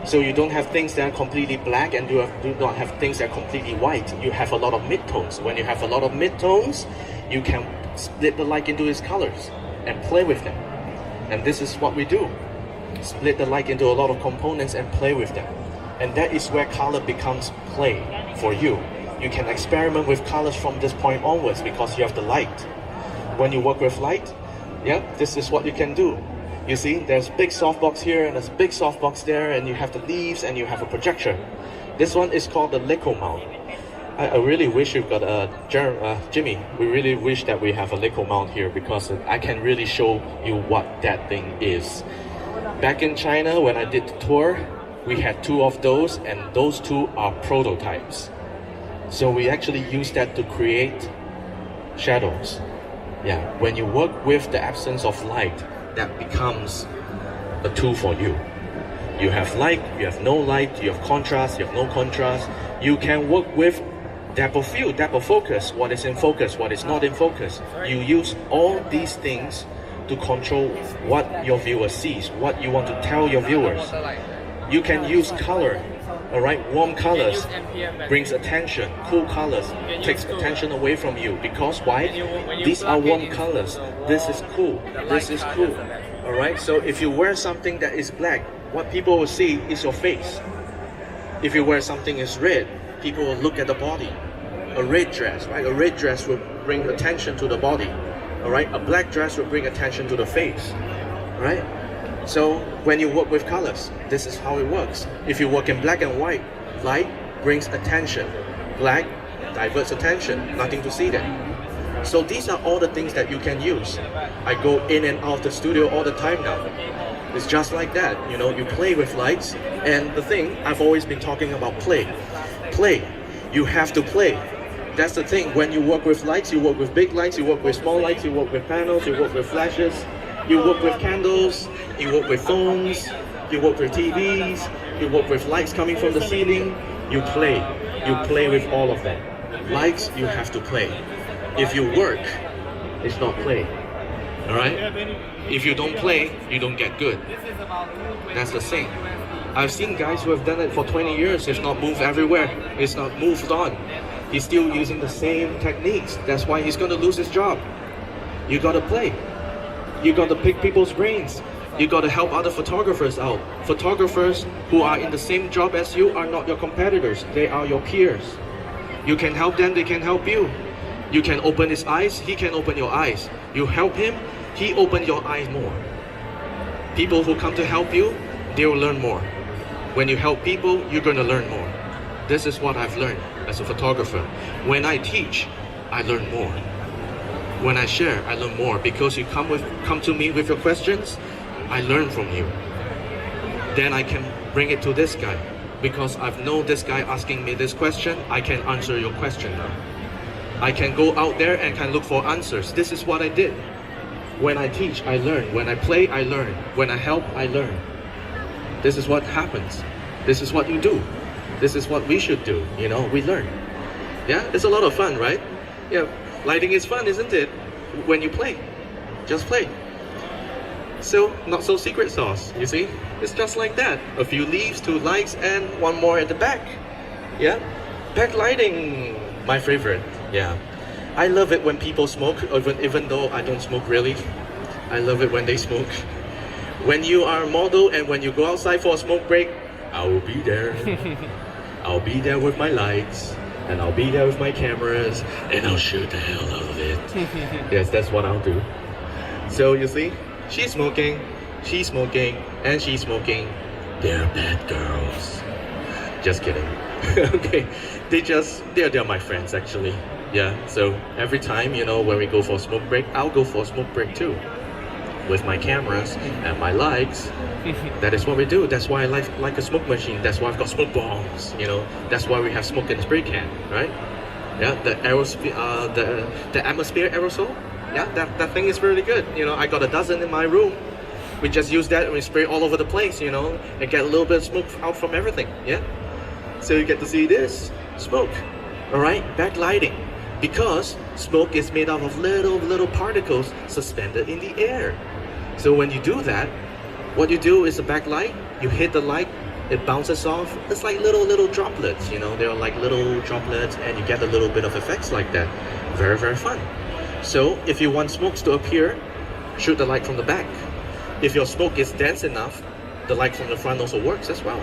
So you don't have things that are completely black, and do not have things that are completely white. You have a lot of midtones. When you have a lot of midtones, you can split the light into its colors and play with them. And this is what we do. Split the light into a lot of components and play with them. And that is where color becomes play for you. You can experiment with colors from this point onwards because you have the light. When you work with light, yeah, this is what you can do. You see, there's big softbox here and there's big softbox there, and you have the leaves and you have a projector. This one is called the Leica mount. I really wish you've got Jimmy, we really wish that we have a Leica mount here, because I can really show you what that thing is. Back in China, when I did the tour, we had 2 of those, and those 2 are prototypes. So we actually use that to create shadows. Yeah, when you work with the absence of light, that becomes a tool for you. You have light, you have no light, you have contrast, you have no contrast. You can work with depth of field, depth of focus, what is in focus, what is not in focus. You use all these things to control what your viewer sees, what you want to tell your viewers. You can use color, all right? Warm colors brings attention. Cool colors takes attention away from you. Because why? These are warm colors. This is cool. This is cool. All right? So if you wear something that is black, what people will see is your face. If you wear something is red, people will look at the body. A red dress, right? A red dress will bring attention to the body. All right? A black dress will bring attention to the face. All right? So when you work with colors, this is how it works. If you work in black and white, light brings attention. Black diverts attention, nothing to see there. So these are all the things that you can use. I go in and out of the studio all the time now. It's just like that, you know, you play with lights. And the thing, I've always been talking about play. Play. You have to play. That's the thing, when you work with lights, you work with big lights, you work with small lights, you work with panels, you work with flashes, you work with candles, you work with phones, you work with TVs, you work with lights coming from the ceiling. You play with all of them. Lights, you have to play. If you work, it's not play. All right? If you don't play, you don't get good. That's the thing. I've seen guys who have done it for 20 years, it's not moved everywhere, it's not moved on. He's still using the same techniques. That's why he's going to lose his job. You got to play. You got to pick people's brains. You got to help other photographers out. Photographers who are in the same job as you are not your competitors. They are your peers. You can help them, they can help you. You can open his eyes, he can open your eyes. You help him, he open your eyes more. People who come to help you, they will learn more. When you help people, you're going to learn more. This is what I've learned as a photographer. When I teach, I learn more. When I share, I learn more. Because you come to me with your questions, I learn from you. Then I can bring it to this guy. Because I've known this guy asking me this question, I can answer your question now. I can go out there and can look for answers. This is what I did. When I teach, I learn. When I play, I learn. When I help, I learn. This is what happens. This is what you do. This is what we should do, you know, we learn. Yeah, it's a lot of fun, right? Yeah, lighting is fun, isn't it? When you play, just play. So, not so secret sauce, you see? It's just like that. A few leaves, 2 lights, and one more at the back. Yeah, backlighting, my favorite, yeah. I love it when people smoke, even though I don't smoke really. I love it when they smoke. When you are a model and when you go outside for a smoke break, I will be there. I'll be there with my lights, and I'll be there with my cameras, and I'll shoot the hell out of it. Yes, that's what I'll do. So you see, she's smoking, and she's smoking. They're bad girls. Just kidding. Okay, they're my friends actually. Yeah, so every time, you know, when we go for a smoke break, I'll go for a smoke break too. With my cameras and my lights. That is what we do. That's why I like a smoke machine. That's why I've got smoke bombs, you know. That's why we have smoke in spray can, right? Yeah, the atmosphere aerosol. Yeah, that thing is really good. You know, I got a dozen in my room. We just use that and we spray all over the place, you know, and get a little bit of smoke out from everything. Yeah. So you get to see this smoke. All right, backlighting, because smoke is made out of little particles suspended in the air. So when you do that, what you do is a backlight, you hit the light, it bounces off. It's like little droplets, you know, they're like little droplets, and you get a little bit of effects like that. Very, very fun. So if you want smokes to appear, shoot the light from the back. If your smoke is dense enough, the light from the front also works as well.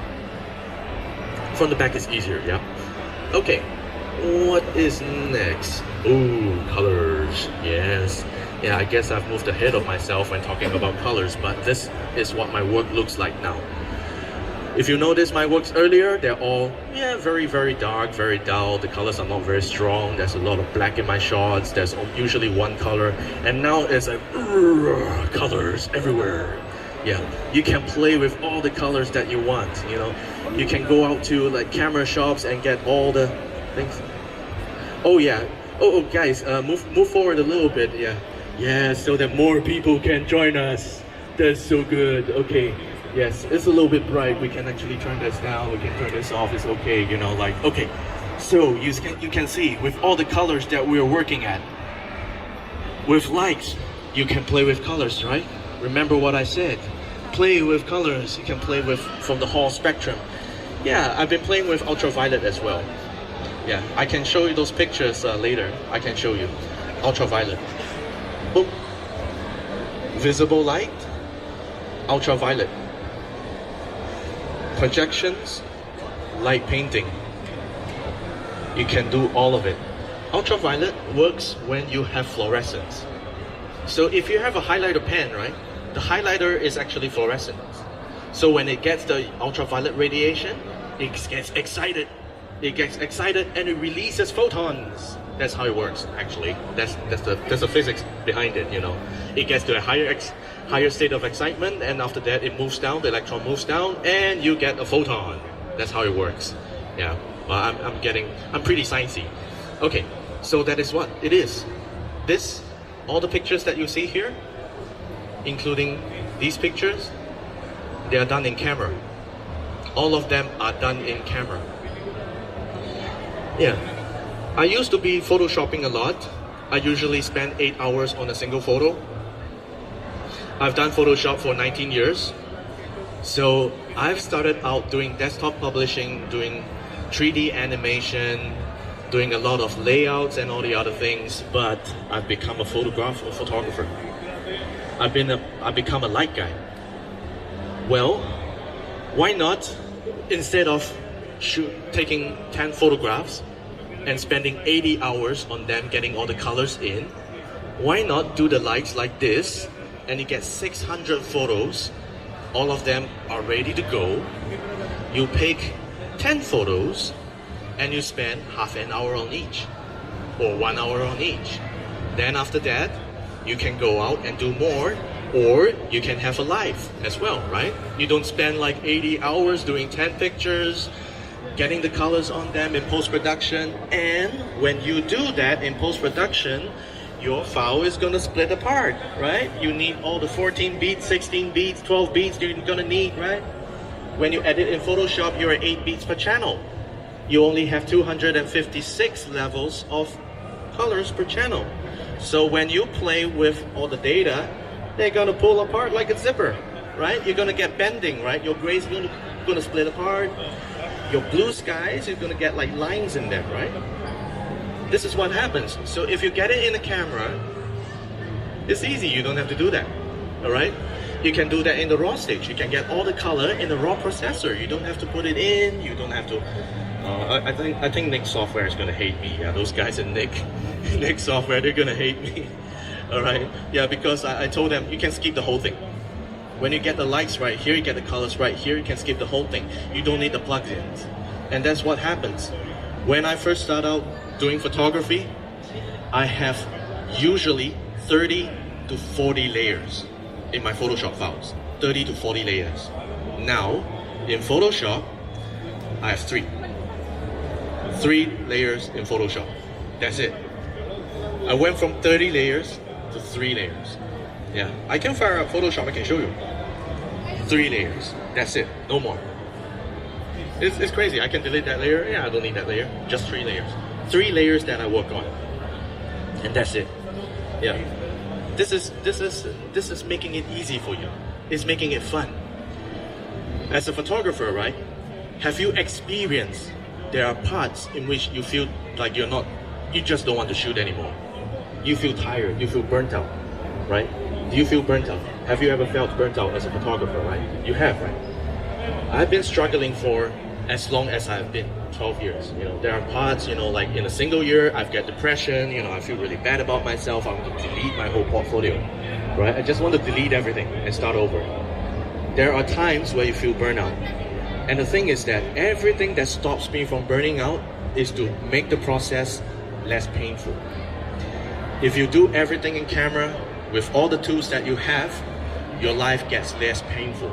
From the back is easier, yeah. Okay, what is next? Ooh, colors, yes. Yeah, I guess I've moved ahead of myself when talking about colors, but this is what my work looks like now. If you notice my works earlier, they're all, yeah, very, very dark, very dull. The colors are not very strong. There's a lot of black in my shots. There's usually one color. And now it's like, colors everywhere. Yeah, you can play with all the colors that you want, you know. You can go out to like camera shops and get all the things. Oh yeah, oh guys, move forward a little bit, yeah. Yeah, so that more people can join us. That's so good, okay. Yes, it's a little bit bright. We can actually turn this down, we can turn this off, it's okay, you know, like, okay. So you can see with all the colors that we're working at, with lights, you can play with colors, right? Remember what I said. Play with colors. You can play with from the whole spectrum. Yeah, I've been playing with ultraviolet as well. Yeah, I can show you those pictures later. I can show you. Ultraviolet. Boom. Visible light. Ultraviolet. Projections. Light painting. You can do all of it. Ultraviolet works when you have fluorescence. So if you have a highlighter pen, right? The highlighter is actually fluorescent. So when it gets the ultraviolet radiation, it gets excited. It gets excited and it releases photons. That's how it works, actually. That's the physics behind it, you know. It gets to a higher state of excitement, and after that it moves down, the electron moves down, and you get a photon. That's how it works. Yeah, well, I'm pretty sciencey. Okay, so that is what it is. All the pictures that you see here, including these pictures, they are done in camera. All of them are done in camera. Yeah, I used to be photoshopping a lot. I usually spend 8 hours on a single photo. I've done Photoshop for 19 years. So I've started out doing desktop publishing, doing 3D animation, doing a lot of layouts and all the other things, but I've become a photographer. I've become a light guy. Well, why not, instead of taking 10 photographs and spending 80 hours on them getting all the colors in, why not do the lights like this, and you get 600 photos, all of them are ready to go. You pick 10 photos and you spend half an hour on each or 1 hour on each. Then after that, you can go out and do more, or you can have a life as well, right? You don't spend like 80 hours doing 10 pictures, getting the colors on them in post-production, and when you do that in post-production, your file is gonna split apart, right? You need all the 14 beats, 16 beats, 12 beats you're gonna need, right? When you edit in Photoshop, you're at 8 beats per channel. You only have 256 levels of colors per channel. So when you play with all the data, they're gonna pull apart like a zipper, right? You're gonna get bending, right? Your grays are gonna split apart. Your blue skies, you're gonna get like lines in them, right? This is what happens. So if you get it in the camera, it's easy. You don't have to do that, all right? You can do that in the raw stage. You can get all the color in the raw processor. You don't have to put it in. You don't have to. I think Nick Software is gonna hate me. Yeah, those guys in Nick Software, they're gonna hate me. All right. Yeah, because I told them you can skip the whole thing. When you get the lights right here, you get the colors right here, you can skip the whole thing. You don't need the plugins. And that's what happens. When I first start out doing photography, I have usually 30 to 40 layers in my Photoshop files. 30 to 40 layers. Now, in Photoshop, I have 3 layers in Photoshop. That's it. I went from 30 layers to 3 layers. Yeah, I can fire up Photoshop, I can show you. 3 layers, that's it, no more. It's crazy, I can delete that layer, yeah, I don't need that layer, just 3 layers. 3 layers that I work on, and that's it. Yeah, this is making it easy for you. It's making it fun. As a photographer, right, have you experienced there are parts in which you feel like you just don't want to shoot anymore. You feel tired, you feel burnt out, right? Do you feel burnt out? Have you ever felt burnt out as a photographer, right? You have, right? I've been struggling for as long as I've been, 12 years. You know, there are parts, you know, like in a single year, I've got depression, you know, I feel really bad about myself, I want to delete my whole portfolio, right? I just want to delete everything and start over. There are times where you feel burnout. And the thing is that everything that stops me from burning out is to make the process less painful. If you do everything in camera, with all the tools that you have, your life gets less painful.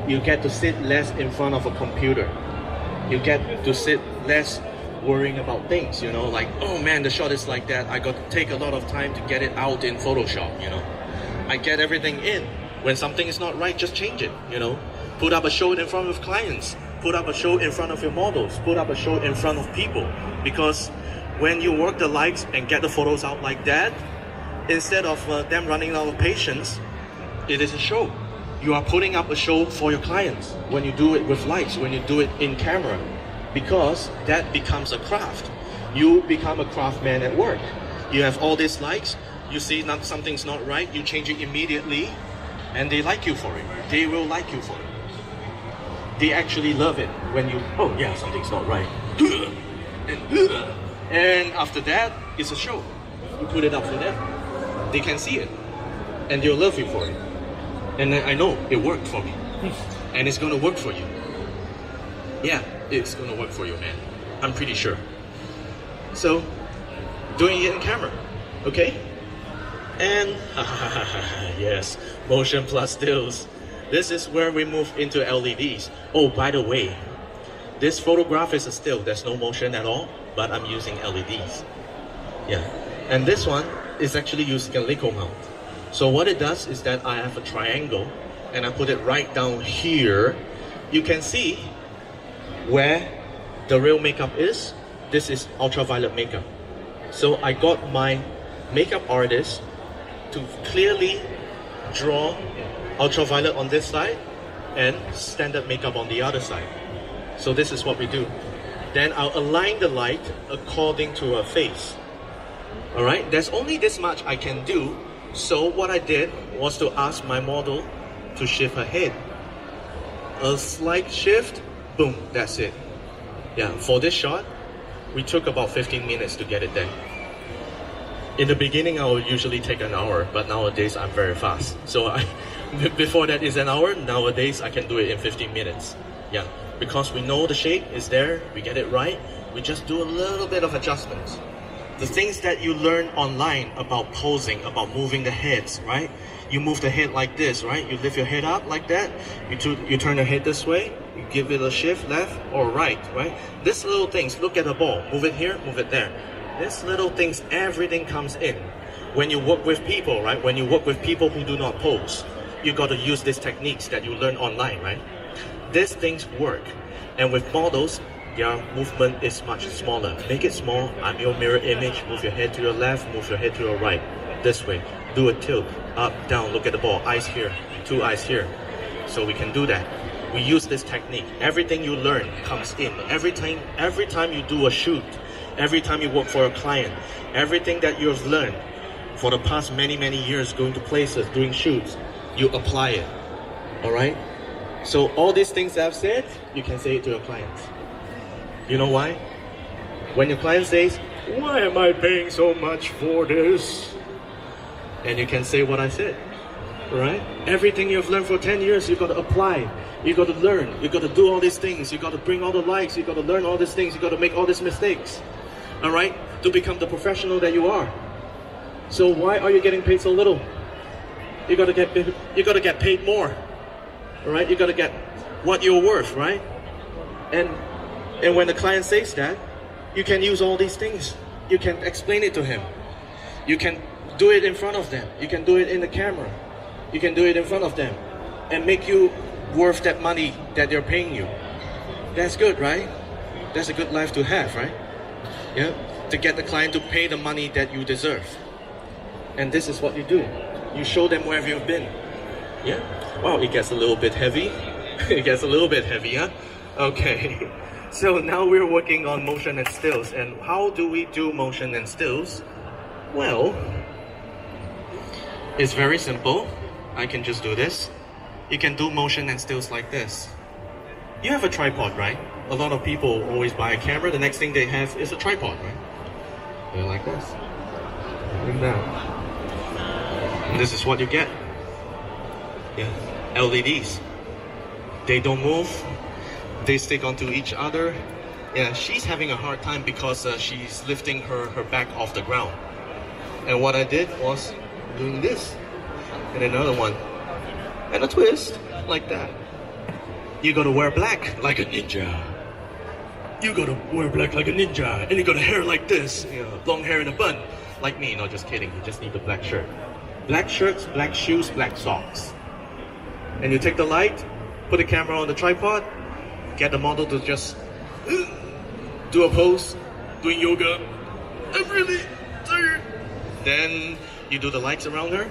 You get to sit less in front of a computer. You get to sit less worrying about things, you know, like, oh man, the shot is like that. I got to take a lot of time to get it out in Photoshop, you know. I get everything in. When something is not right, just change it, you know. Put up a show in front of clients. Put up a show in front of your models. Put up a show in front of people. Because when you work the lights and get the photos out like that, instead of them running out of patience, it is a show. You are putting up a show for your clients when you do it with lights, when you do it in camera, because that becomes a craft. You become a craftsman at work. You have all these lights, you see something's not right, you change it immediately, and they like you for it. They will like you for it. They actually love it when you, oh yeah, something's not right. And after that, it's a show. You put it up for them. They can see it. And they'll love you for it. And then I know it worked for me. And it's gonna work for you. Yeah, it's gonna work for you, man. I'm pretty sure. So, doing it in camera, okay? And, yes, motion plus stills. This is where we move into LEDs. Oh, by the way, this photograph is a still. There's no motion at all, but I'm using LEDs. Yeah, and this one is actually using a Leica mount. So what it does is that I have a triangle, and I put it right down here. You can see where the real makeup is. This is ultraviolet makeup. So I got my makeup artist to clearly draw ultraviolet on this side and standard makeup on the other side. So this is what we do. Then I'll align the light according to her face. Alright, there's only this much I can do. So what I did was to ask my model to shift her head. A slight shift, boom, that's it. Yeah, for this shot, we took about 15 minutes to get it done. In the beginning, I would usually take an hour, but nowadays I'm very fast. So before that is an hour, nowadays I can do it in 15 minutes. Yeah, because we know the shape is there, we get it right, we just do a little bit of adjustments. The things that you learn online about posing, about moving the heads, right? You move the head like this, right? You lift your head up like that, you turn your head this way, you give it a shift left or right, right? These little things, look at the ball, move it here, move it there. These little things, everything comes in. When you work with people, right? When you work with people who do not pose, you got to use these techniques that you learn online, right? These things work. And with models, their movement is much smaller. Make it small, I'm your mirror image, move your head to your left, move your head to your right. This way, do a tilt, up, down, look at the ball, eyes here, 2 eyes here. So we can do that. We use this technique. Everything you learn comes in. Every time you do a shoot, every time you work for a client, everything that you've learned for the past many years, going to places, doing shoots, you apply it. Alright? So all these things that I've said, you can say it to your clients. You know why? When your client says, why am I paying so much for this? And you can say what I said. Right? Everything you've learned for 10 years, you've got to apply. You've got to learn. You've got to do all these things. You've got to bring all the likes. You've got to learn all these things. You've got to make all these mistakes. Alright? To become the professional that you are. So why are you getting paid so little? You got to get paid more. Alright? You got to get what you're worth, right? And when the client says that, you can use all these things. You can explain it to him. You can do it in front of them. You can do it in the camera. You can do it in front of them and make you worth that money that they're paying you. That's good, right? That's a good life to have, right? Yeah, to get the client to pay the money that you deserve. And this is what you do. You show them where you've been. Yeah? Wow, it gets a little bit heavy. It gets a little bit heavy, huh? Okay. So now we're working on motion and stills. And how do we do motion and stills? Well, it's very simple. I can just do this. You can do motion and stills like this. You have a tripod, right? A lot of people always buy a camera. The next thing they have is a tripod, right? They're like this. Bring down. And this is what you get. Yeah, LEDs. They don't move. They stick onto each other. Yeah, she's having a hard time because she's lifting her back off the ground. And what I did was doing this. And another one. And a twist, like that. You gotta wear black like a ninja. You gotta wear black like a ninja. And you got a hair like this. You know, long hair in a bun. Like me, no, just kidding. You just need a black shirt. Black shirts, black shoes, black socks. And you take the light, put the camera on the tripod, get the model to just do a pose, doing yoga. I'm really tired. Then you do the lights around her,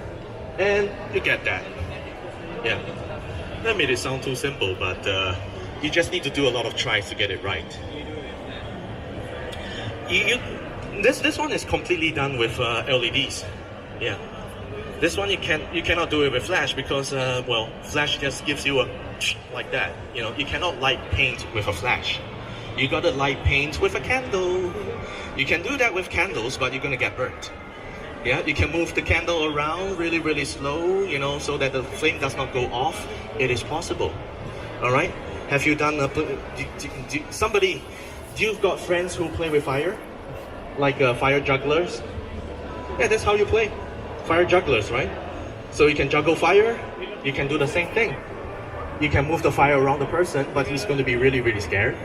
and you get that. Yeah, that made it sound too simple, but you just need to do a lot of tries to get it right. This one is completely done with LEDs. Yeah, this one you cannot do it with flash because well, flash just gives you a like that. You know, you cannot light paint with a flash. You gotta light paint with a candle. You can do that with candles, but you're gonna get burnt. Yeah, you can move the candle around really slow, you know, so that the flame does not go off. It is possible. All right. Have you done somebody? Do you've got friends who play with fire, like fire jugglers? Yeah, that's how you play. Fire jugglers, right? So you can juggle fire. You can do the same thing. You can move the fire around the person, but he's going to be really scared.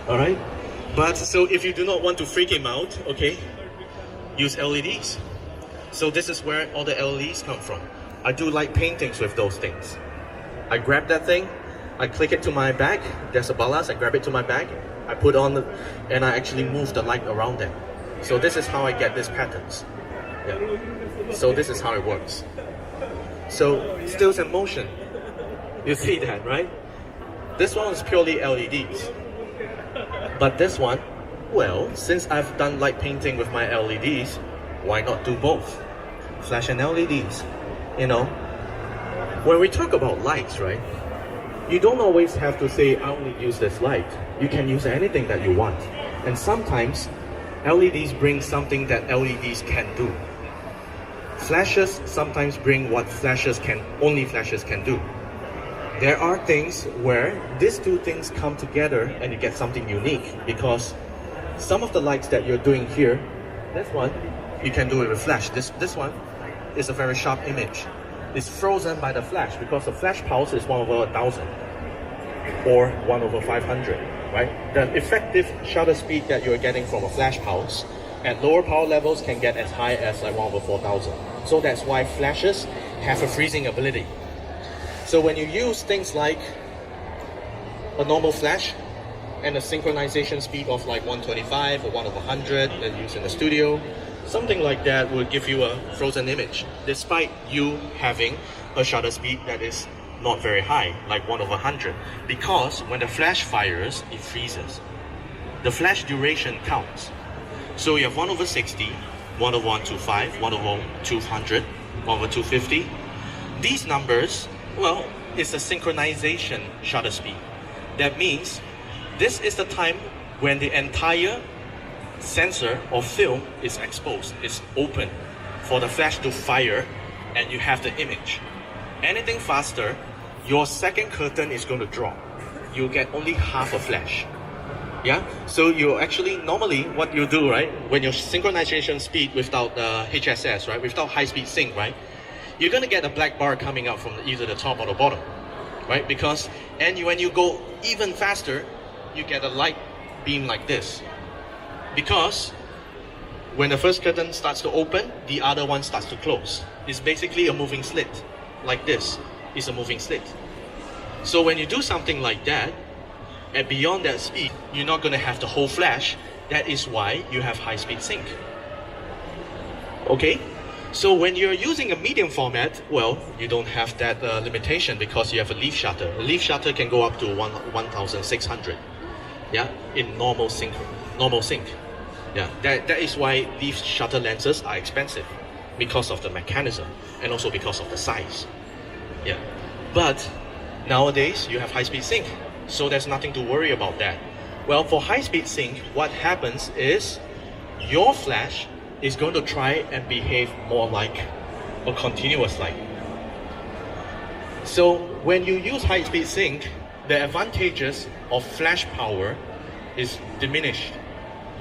All right. But so if you do not want to freak him out, okay, use LEDs. So this is where all the LEDs come from. I do light paintings with those things. I grab that thing, I click it to my bag. There's a ballast. I grab it to my bag. I put on the, and I actually move the light around them. So this is how I get these patterns. Yeah. So this is how it works. So stills and motion. You see that, right? This one is purely LEDs. But this one, well, since I've done light painting with my LEDs, why not do both? Flash and LEDs. You know, when we talk about lights, right? You don't always have to say, I only use this light. You can use anything that you want. And sometimes, LEDs bring something that LEDs can do. Flashes sometimes bring what only flashes can do. There are things where these two things come together and you get something unique, because some of the lights that you're doing here, this one, you can do it with flash. This one is a very sharp image. It's frozen by the flash because the flash pulse is 1/1000 or 1/500, right? The effective shutter speed that you're getting from a flash pulse at lower power levels can get as high as like 1/4000. So that's why flashes have a freezing ability. So when you use things like a normal flash and a synchronization speed of like 125 or 1/100 that you use in the studio, something like that will give you a frozen image, despite you having a shutter speed that is not very high, like 1/100. Because when the flash fires, it freezes. The flash duration counts. So you have 1/60, 1/125, 1/200, 1/250. These numbers, well, it's a synchronization shutter speed. That means this is the time when the entire sensor or film is exposed, is open for the flash to fire, and you have the image. Anything faster, your second curtain is going to drop. You get only half a flash. Yeah, so you actually, normally what you do, right, when your synchronization speed without HSS, right, without high-speed sync, right, you're going to get a black bar coming out from either the top or the bottom, right, because, and when you go even faster, you get a light beam like this. Because when the first curtain starts to open, the other one starts to close. It's basically a moving slit, like this. It's a moving slit. So when you do something like that, and beyond that speed, you're not going to have the whole flash. That is why you have high-speed sync. Okay? So when you're using a medium format, well, you don't have that limitation because you have a leaf shutter. A leaf shutter can go up to 1600. Yeah, in normal sync. Yeah, that is why leaf shutter lenses are expensive, because of the mechanism and also because of the size. Yeah, but nowadays you have high-speed sync, so there's nothing to worry about that. Well, for high-speed sync, what happens is your flash is going to try and behave more like a continuous light. So when you use high-speed sync, the advantages of flash power is diminished,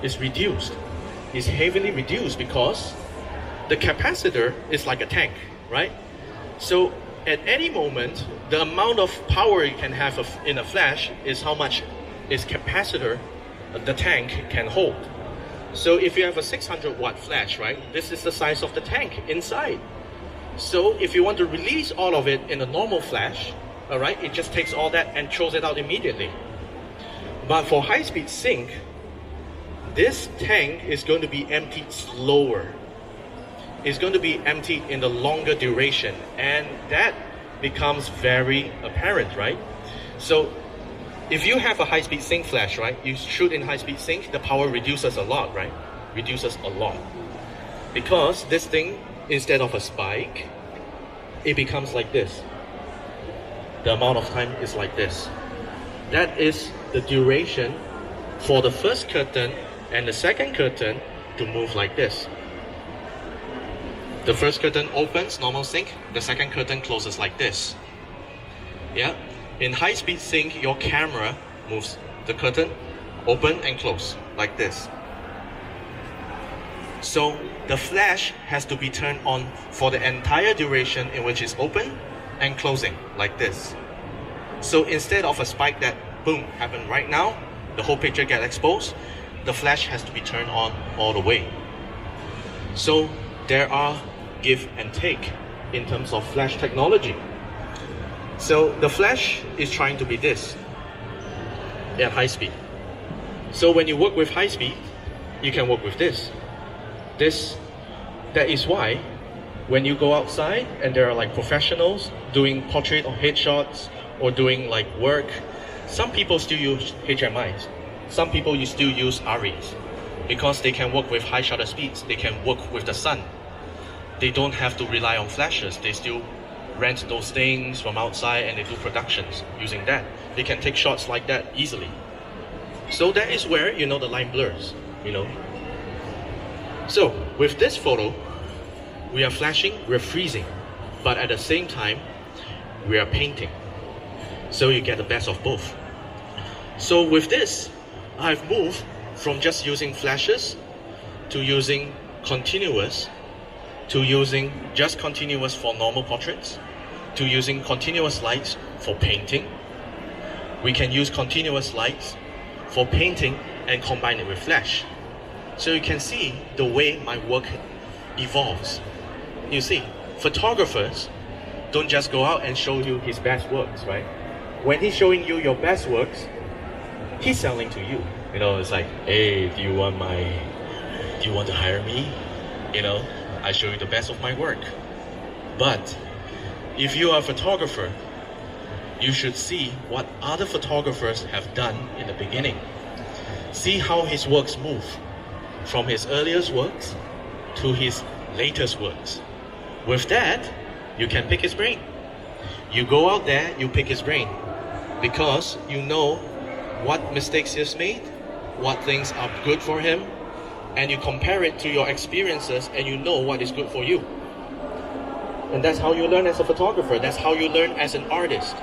is reduced, is heavily reduced, because the capacitor is like a tank, right? So at any moment, the amount of power you can have in a flash is how much its capacitor, the tank, can hold. So if you have a 600 watt flash, right, this is the size of the tank inside. So if you want to release all of it in a normal flash, all right, it just takes all that and throws it out immediately. But for high-speed sync, this tank is going to be emptied slower. is going to be emptied in the longer duration, and that becomes very apparent, right? So if you have a high-speed sync flash, right, you shoot in high-speed sync, the power reduces a lot, right? Reduces a lot. Because this thing, instead of a spike, it becomes like this. The amount of time is like this. That is the duration for the first curtain and the second curtain to move like this. The first curtain opens, normal sync. The second curtain closes like this. Yeah. In high-speed sync, your camera moves the curtain, open and close, like this. So the flash has to be turned on for the entire duration in which it's open and closing, like this. So instead of a spike that, boom, happened right now, the whole picture gets exposed, the flash has to be turned on all the way. So there are give and take in terms of flash technology. So the flash is trying to be this at high speed. So when you work with high speed, you can work with this. That is why when you go outside and there are like professionals doing portrait or headshots or doing like work, some people still use HMIs. Some people you still use ARRIs because they can work with high shutter speeds. They can work with the sun. They don't have to rely on flashes. They still rent those things from outside and they do productions using that. They can take shots like that easily. So that is where, you know, the line blurs, you know. So with this photo, we are flashing, we're freezing, but at the same time, we are painting. So you get the best of both. So with this, I've moved from just using flashes to using continuous, to using just continuous for normal portraits, to using continuous lights for painting. We can use continuous lights for painting and combine it with flash. So you can see the way my work evolves. You see, photographers don't just go out and show you his best works, right? When he's showing you your best works, he's selling to you. You know, it's like, hey, do you want to hire me? You know, I show you the best of my work. But if you are a photographer, you should see what other photographers have done in the beginning. See how his works move from his earliest works to his latest works. With that, you can pick his brain. You go out there, you pick his brain because you know what mistakes he's made, what things are good for him, and you compare it to your experiences and you know what is good for you. And that's how you learn as a photographer. That's how you learn as an artist.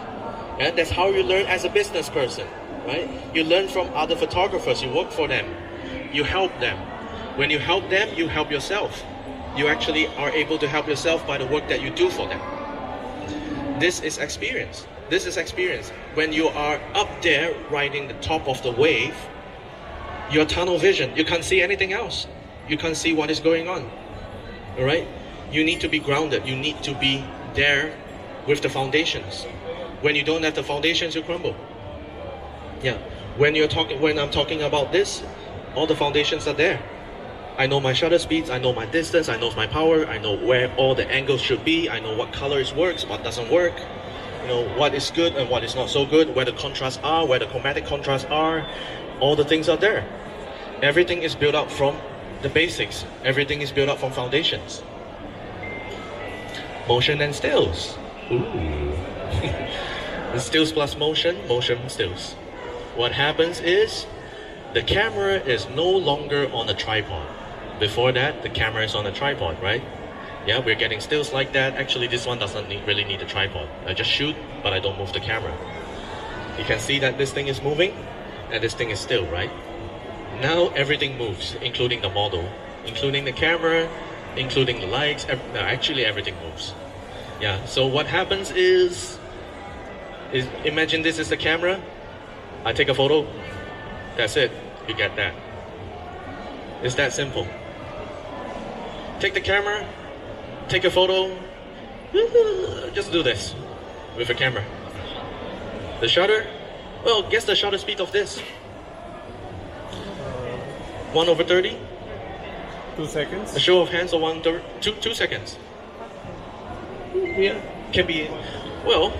And that's how you learn as a business person, right? You learn from other photographers. You work for them. You help them. When you help them, you help yourself. You actually are able to help yourself by the work that you do for them. This is experience. This is experience. When you are up there riding the top of the wave, your tunnel vision, you can't see anything else. You can't see what is going on. All right? You need to be grounded. You need to be there with the foundations. When you don't have the foundations, you crumble. Yeah. When I'm talking about this, all the foundations are there. I know my shutter speeds, I know my distance, I know my power, I know where all the angles should be, I know what colors works, what doesn't work, you know, what is good and what is not so good, where the contrasts are, where the chromatic contrasts are, all the things are there. Everything is built up from the basics. Everything is built up from foundations. Motion and stills. Ooh. Stills plus motion, motion stills. What happens is the camera is no longer on a tripod. Before that, the camera is on a tripod, right? Yeah, we're getting stills like that. Actually, this one doesn't really need a tripod. I just shoot, but I don't move the camera. You can see that this thing is moving, and this thing is still, right? Now everything moves, including the model, including the camera, including the lights. No, actually, everything moves. Yeah, so what happens is imagine this is the camera. I take a photo. That's it. You get that. It's that simple. Take the camera, take a photo, just do this with a camera. The shutter, well, guess the shutter speed of this. 1/30. 2 seconds. A show of hands on 2 seconds. Yeah, can be. Well,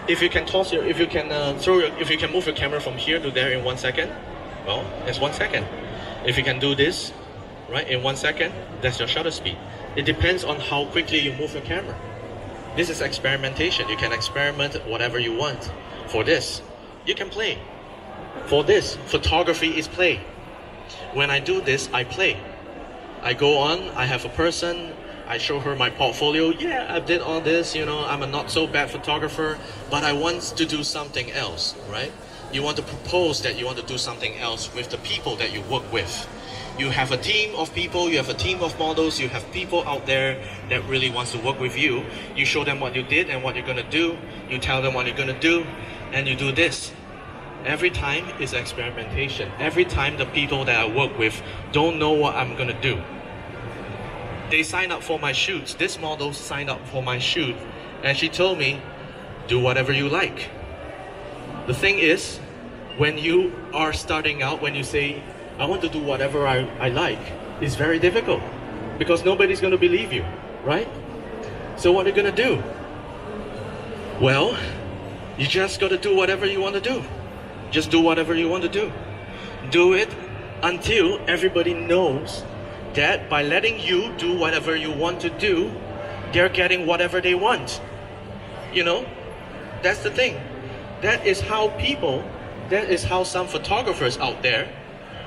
if you can toss your, if you can if you can move your camera from here to there in 1 second, well, that's 1 second. If you can do this, right, in 1 second, that's your shutter speed. It depends on how quickly you move your camera. This is experimentation. You can experiment whatever you want. For this, you can play. For this, photography is play. When I do this, I play. I go on, I have a person, I show her my portfolio. Yeah, I did all this, you know, I'm a not so bad photographer, but I want to do something else, right? You want to propose that you want to do something else with the people that you work with. You have a team of people, you have a team of models, you have people out there that really wants to work with you. You show them what you did and what you're gonna do. You tell them what you're gonna do, and you do this. Every time is experimentation. Every time the people that I work with don't know what I'm gonna do. They sign up for my shoots. This model signed up for my shoot, and she told me, do whatever you like. The thing is, when you are starting out, when you say, I want to do whatever I like, it's very difficult because nobody's going to believe you, right? So what are you going to do? Well, you just got to do whatever you want to do. Just do whatever you want to do. Do it until everybody knows that by letting you do whatever you want to do, they're getting whatever they want. You know, that's the thing. That is how some photographers out there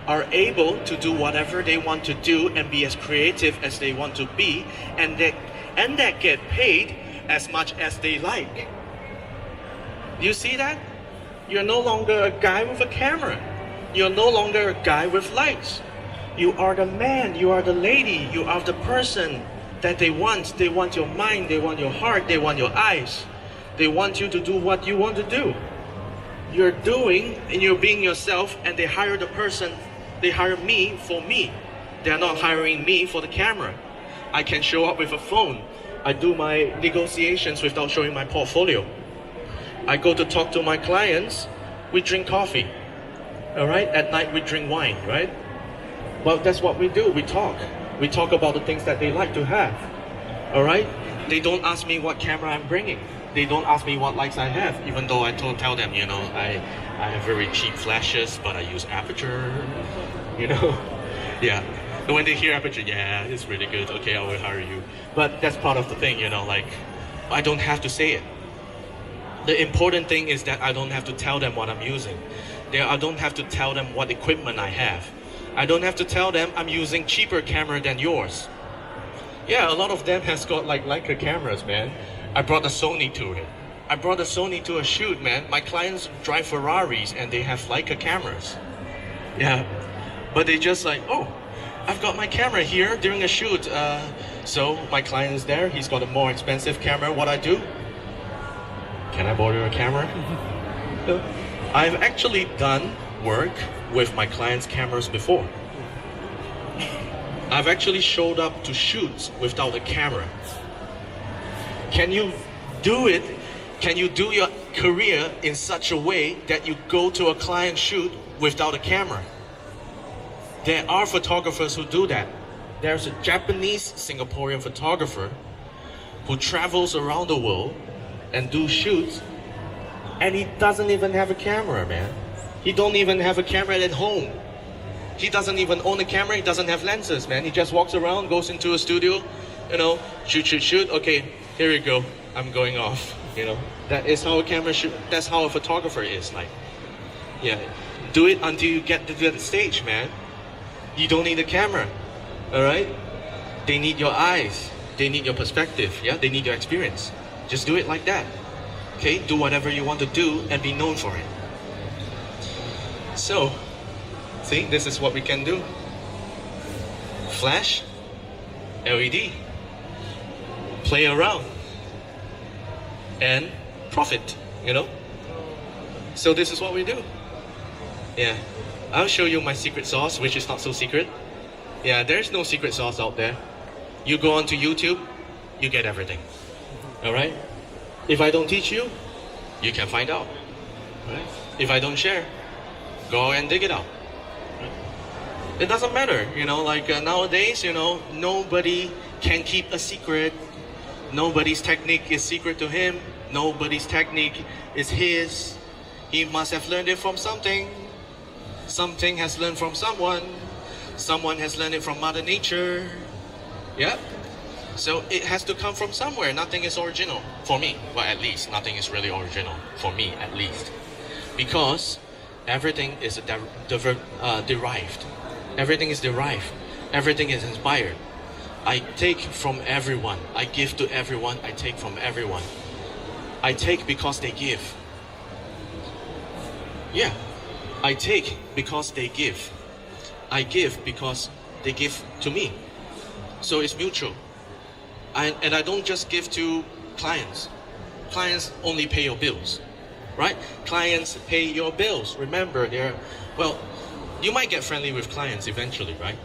are able to do whatever they want to do and be as creative as they want to be, and that get paid as much as they like. You see that? You're no longer a guy with a camera. You're no longer a guy with lights. You are the man, you are the lady, you are the person that they want. They want your mind, they want your heart, they want your eyes. They want you to do what you want to do. You're doing and you're being yourself, and they hire the person, they hire me for me. They're not hiring me for the camera. I can show up with a phone. I do my negotiations without showing my portfolio. I go to talk to my clients, we drink coffee. All right, at night we drink wine, right? Well, that's what we do, we talk. We talk about the things that they like to have. All right, they don't ask me what camera I'm bringing. They don't ask me what lights I have, even though I tell them, you know, I have very cheap flashes, but I use aperture, you know. Yeah, and when they hear aperture, yeah, it's really good, okay, I will hire you. But that's part of the thing, you know, like, I don't have to say it. The important thing is that I don't have to tell them what I'm using. I don't have to tell them what equipment I have. I don't have to tell them I'm using cheaper camera than yours. Yeah, a lot of them has got like Leica cameras, man. I brought a Sony to it. I brought a Sony to a shoot, man. My clients drive Ferraris and they have Leica cameras. Yeah, but they just like, oh, I've got my camera here during a shoot. So my client is there, he's got a more expensive camera. What I do? Can I borrow your camera? I've actually done work with my clients' cameras before. I've actually showed up to shoots without a camera. Can you do it? Can you do your career in such a way that you go to a client shoot without a camera? There are photographers who do that. There's a Japanese Singaporean photographer who travels around the world and do shoots, and he doesn't even have a camera, man. He don't even have a camera at home. He doesn't even own a camera, he doesn't have lenses, man. He just walks around, goes into a studio, you know, shoot, okay, here we go, I'm going off, you know. That is how a camera shoot, that's how a photographer is like. Yeah, do it until you get to that stage, man. You don't need a camera, all right? They need your eyes, they need your perspective, yeah? They need your experience. Just do it like that, okay? Do whatever you want to do and be known for it. So, see, this is what we can do. Flash, LED, play around, and profit, you know? So this is what we do. Yeah, I'll show you my secret sauce, which is not so secret. Yeah, there's no secret sauce out there. You go onto YouTube, you get everything. All right? If I don't teach you, you can find out. Right? If I don't share, go and dig it out. Right? It doesn't matter, you know, like nowadays, you know, nobody can keep a secret. Nobody's technique is secret to him. Nobody's technique is his. He must have learned it from something. Something has learned from someone. Someone has learned it from Mother Nature. Yeah. So it has to come from somewhere. Nothing is original for me. Well, at least nothing is really original for me, at least, because everything is derived. Everything is derived. Everything is inspired. I take from everyone. I give to everyone. I take from everyone. I take because they give. Yeah. I take because they give. I give because they give to me. So it's mutual. And I don't just give to clients. Clients only pay your bills, right? Clients pay your bills. Remember, well, you might get friendly with clients eventually, right?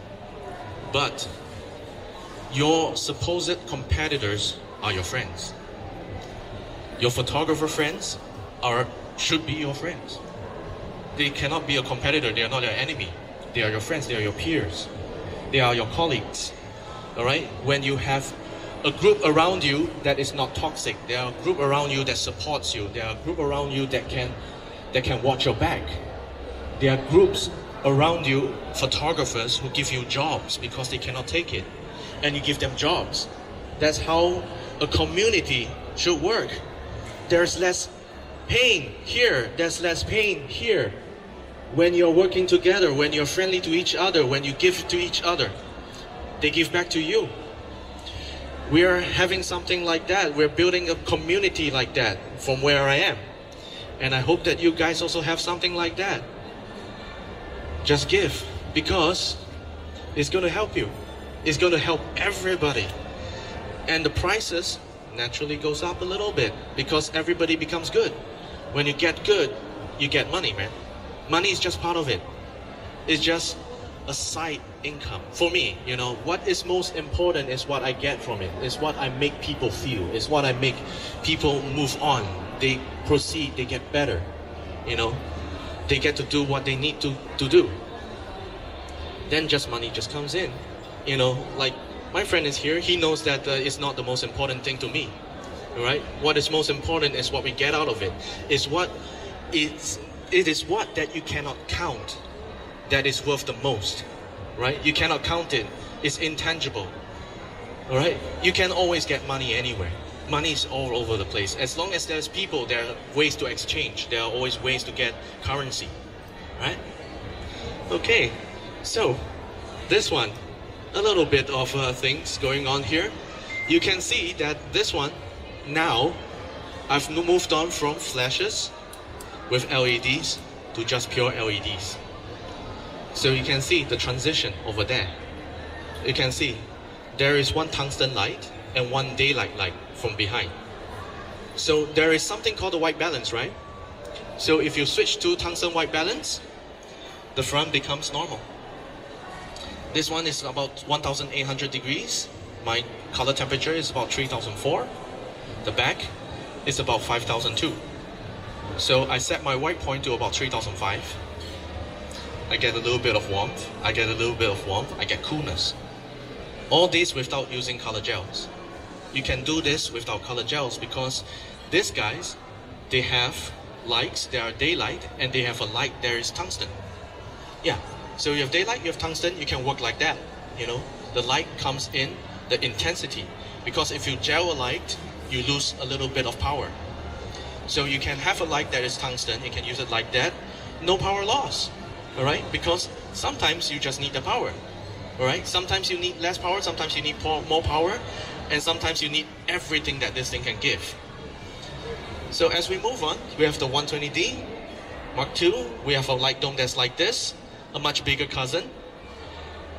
But your supposed competitors are your friends. Your photographer friends should be your friends. They cannot be a competitor. They are not your enemy. They are your friends. They are your peers. They are your colleagues. All right? When you have a group around you that is not toxic, there are a group around you that supports you. There are a group around you that can watch your back. There are groups around you, photographers, who give you jobs because they cannot take it, and you give them jobs. That's how a community should work. There's less pain here. There's less pain here. When you're working together, when you're friendly to each other, when you give to each other, they give back to you. We're having something like that. We're building a community like that from where I am. And I hope that you guys also have something like that. Just give, because it's going to help you. It's going to help everybody. And the prices naturally goes up a little bit because everybody becomes good. When you get good, you get money, man. Money is just part of it. It's just a side income. For me, you know, what is most important is what I get from it. It's what I make people feel. It's what I make people move on. They proceed, they get better. You know, they get to do what they need to do. Then just money just comes in. You know, like my friend is here. He knows that it's not the most important thing to me. Right? What is most important is what we get out of it. It is what that you cannot count that is worth the most, right? You cannot count it. It's intangible, all right? You can always get money anywhere. Money is all over the place. As long as there's people, there are ways to exchange. There are always ways to get currency, right? Okay, so this one, a little bit of things going on here. You can see that this one, now, I've moved on from flashes with LEDs to just pure LEDs. So you can see the transition over there. You can see there is one tungsten light and one daylight light from behind. So there is something called the white balance, right? So if you switch to tungsten white balance, the front becomes normal. This one is about 1800 degrees. My color temperature is about 3004. The back is about 5002. So I set my white point to about 3005. I get a little bit of warmth. I get a little bit of warmth. I get coolness. All this without using color gels. You can do this without color gels because these guys, they have lights, they are daylight, and they have a light, there is tungsten. Yeah, so you have daylight, you have tungsten, you can work like that. You know, the light comes in, the intensity. Because if you gel a light, you lose a little bit of power. So you can have a light that is tungsten, you can use it like that, no power loss. Alright, because sometimes you just need the power. Alright, sometimes you need less power, sometimes you need more power, and sometimes you need everything that this thing can give. So as we move on, we have the 120D Mark II. We have a light dome that's like this, a much bigger cousin.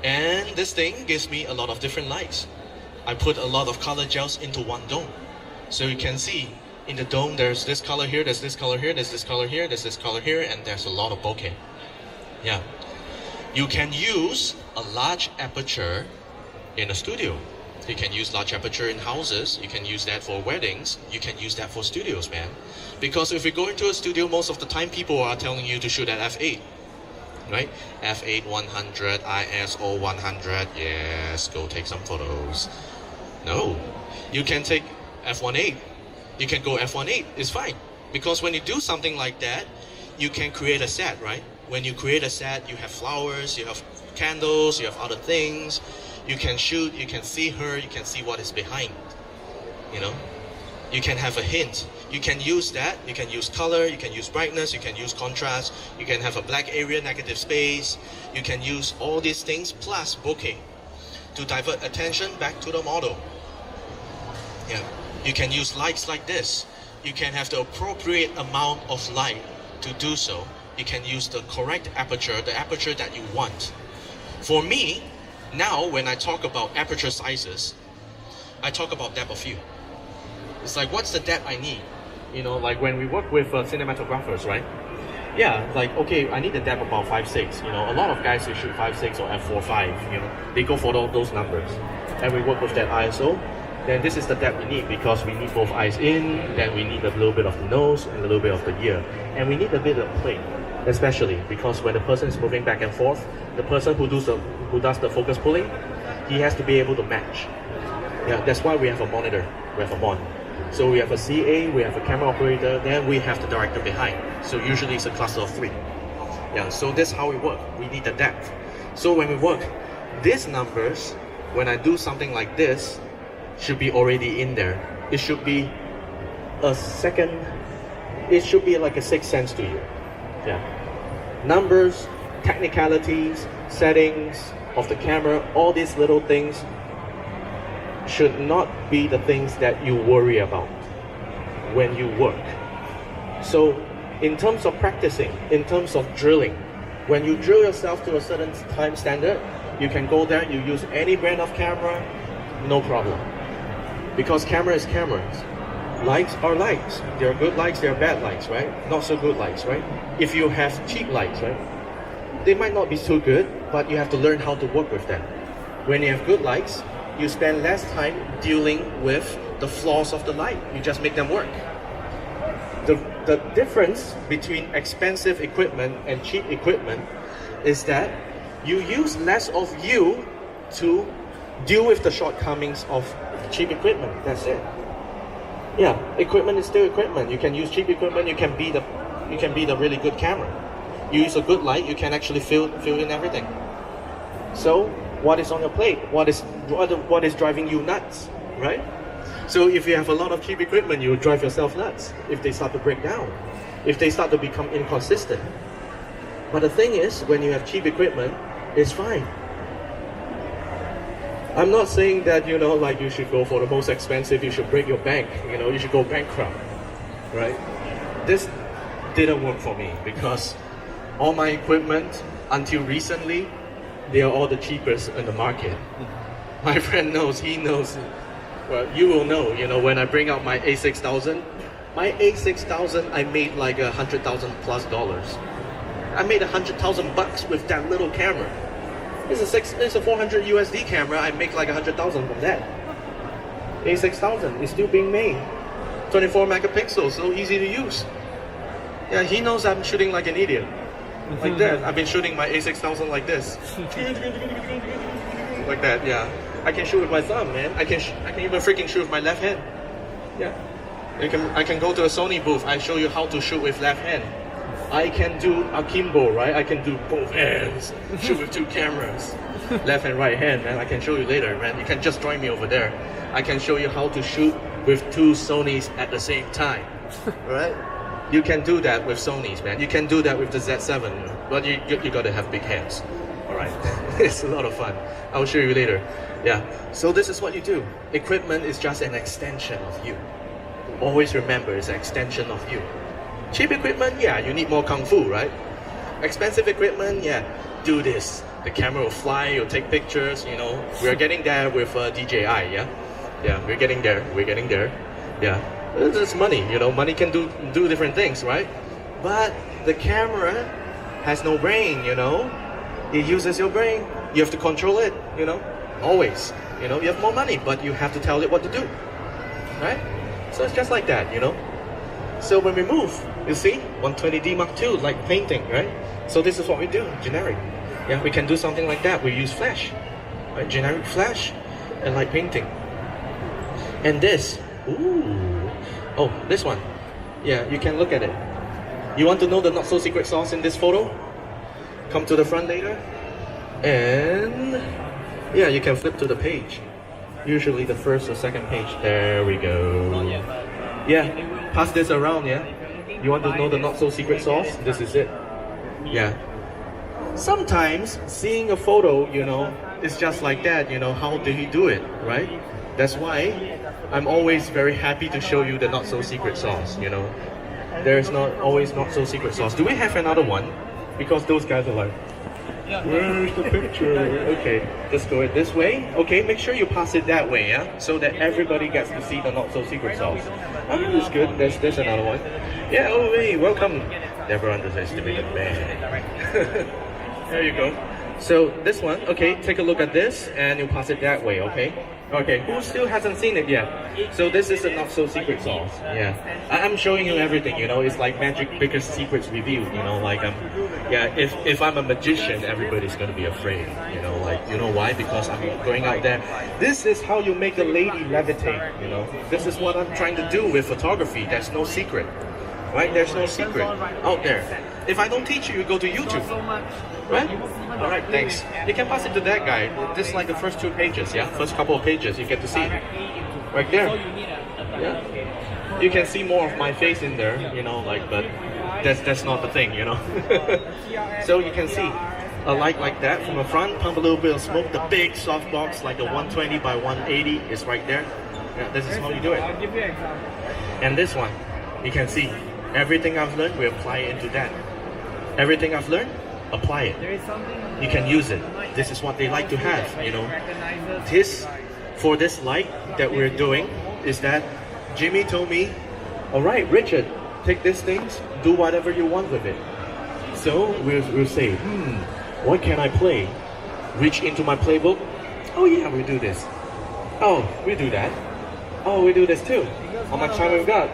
And this thing gives me a lot of different lights. I put a lot of color gels into one dome. So you can see in the dome there's this color here, there's this color here, there's this color here, there's this color here, and there's a lot of bokeh. Yeah. You can use a large aperture in a studio. You can use large aperture in houses. You can use that for weddings. You can use that for studios, man. Because if you go into a studio, most of the time people are telling you to shoot at f8. right? F8 100, ISO 100, yes, go take some photos. No, you can take f1.8. You can go f1.8, it's fine. Because when you do something like that, you can create a set, right? When you create a set, you have flowers, you have candles, you have other things. You can shoot, you can see her, you can see what is behind, you know? You can have a hint. You can use that, you can use color, you can use brightness, you can use contrast, you can have a black area, negative space, you can use all these things plus bokeh to divert attention back to the model. Yeah. You can use lights like this. You can have the appropriate amount of light to do so. You can use the correct aperture, the aperture that you want. For me, now when I talk about aperture sizes, I talk about depth of field. It's like, what's the depth I need? You know, like when we work with cinematographers, right? Yeah, like, okay, I need a depth about 5.6. You know, a lot of guys, they shoot 5.6 or f4.5, you know, they go for those numbers. And we work with that ISO. Then this is the depth we need because we need both eyes in, then we need a little bit of the nose and a little bit of the ear. And we need a bit of play, especially because when the person is moving back and forth, the person who does the focus pulling, he has to be able to match. Yeah, that's why we have a monitor, we have a mon. So we have a CA, we have a camera operator, then we have the director behind. So usually it's a cluster of 3. Yeah, so that's how we work. We need the depth. So when we work, these numbers, when I do something like this, should be already in there. It should be a second, it should be like a sixth sense to you. Yeah. Numbers, technicalities, settings of the camera, all these little things should not be the things that you worry about when you work. So in terms of practicing, in terms of drilling, when you drill yourself to a certain time standard, you can go there, you use any brand of camera, no problem. Because camera is cameras. Lights are lights. There are good lights, there are bad lights, right? Not so good lights, right? If you have cheap lights, right? They might not be so good, but you have to learn how to work with them. When you have good lights, you spend less time dealing with the flaws of the light. You just make them work. The difference between expensive equipment and cheap equipment is that you use less of you to deal with the shortcomings of cheap equipment. That's it. Yeah, equipment is still equipment. You can use cheap equipment. You can be the really good camera. You use a good light. You can actually fill in everything. So what is on your plate? What is driving you nuts, right? So if you have a lot of cheap equipment, you will drive yourself nuts if they start to break down, if they start to become inconsistent. But the thing is, when you have cheap equipment, it's fine. I'm not saying that, you know, like you should go for the most expensive, you should break your bank, you know, you should go bankrupt, right? This didn't work for me because all my equipment, until recently, they are all the cheapest in the market. My friend knows, he knows, well, you will know, you know, when I bring out my A6000, my A6000, I made like $100,000 plus. I made $100,000 with that little camera. It's a 400 USD camera. I make like 100,000 from that. A6000 is still being made. 24 megapixels, so easy to use. Yeah, he knows I'm shooting like an idiot. Like that. I've been shooting my A6000 like this. Like that, yeah. I can shoot with my thumb, man. I can even freaking shoot with my left hand. Yeah. I can go to a Sony booth. I show you how to shoot with left hand. I can do akimbo, right? I can do both hands, shoot with 2 cameras, left and right hand, man. I can show you later, man. You can just join me over there. I can show you how to shoot with 2 Sonys at the same time, right? You can do that with Sonys, man. You can do that with the Z7, but you gotta have big hands, all right? It's a lot of fun. I'll show you later. Yeah, so this is what you do. Equipment is just an extension of you. Always remember, it's an extension of you. Cheap equipment, yeah, you need more kung fu, right? Expensive equipment, yeah, do this. The camera will fly, you'll take pictures, you know. We're getting there with DJI, yeah? Yeah, we're getting there, yeah. It's money, you know, money can do different things, right? But the camera has no brain, you know? It uses your brain. You have to control it, you know? Always, you know? You have more money, but you have to tell it what to do, right? So it's just like that, you know? So when we move, you see, 120D Mark II, like painting, right? So this is what we do, generic. Yeah, we can do something like that. We use flash, right? Generic flash and like painting. And this, ooh, oh, this one. Yeah, you can look at it. You want to know the not so secret sauce in this photo? Come to the front later. And yeah, you can flip to the page. Usually the first or second page. There we go. Yeah, pass this around, yeah? You want to know the not so secret sauce? This is it. Yeah. Sometimes seeing a photo, you know, it's just like that, you know, how did he do it, right? That's why I'm always very happy to show you the not so secret sauce, you know. There's not always not so secret sauce. Do we have another one? Because those guys are like, where's the picture? Okay, just go it this way. Okay, make sure you pass it that way, yeah? So that everybody gets to see the not so secret sauce. Oh, that's good. There's another one. Yeah, oh hey, welcome. Never underestimate a man. There you go. So this one, okay, take a look at this and you pass it that way, okay? Okay, who still hasn't seen it yet? So this is a not so secret sauce. Yeah, I'm showing you everything. You know, it's like magic biggest secrets revealed. You know, like yeah. If I'm a magician, everybody's gonna be afraid. You know, like you know why? Because I'm going out there. This is how you make a lady levitate. You know, this is what I'm trying to do with photography. There's no secret, right? There's no secret out there. If I don't teach you, you go to YouTube. Right? Alright, thanks. You can pass it to that guy. This is like the first 2 pages, yeah? First couple of pages, you get to see it. Right there. Yeah. You can see more of my face in there, you know, like, but that's not the thing, you know. So you can see a light like that from the front, pump a little bit of smoke. The big softbox, like the 120 by 180 is right there. Yeah, this is how you do it. And this one, you can see everything I've learned, we apply it into that. Everything I've learned, apply it. You can use it. This is what they like to have, you know. This, for this light that we're doing, is that Jimmy told me, alright Richard, take these things, do whatever you want with it. So we'll say, what can I play? Reach into my playbook. Oh yeah, we do this. Oh, we do that. Oh, we do this too. How much time we've got?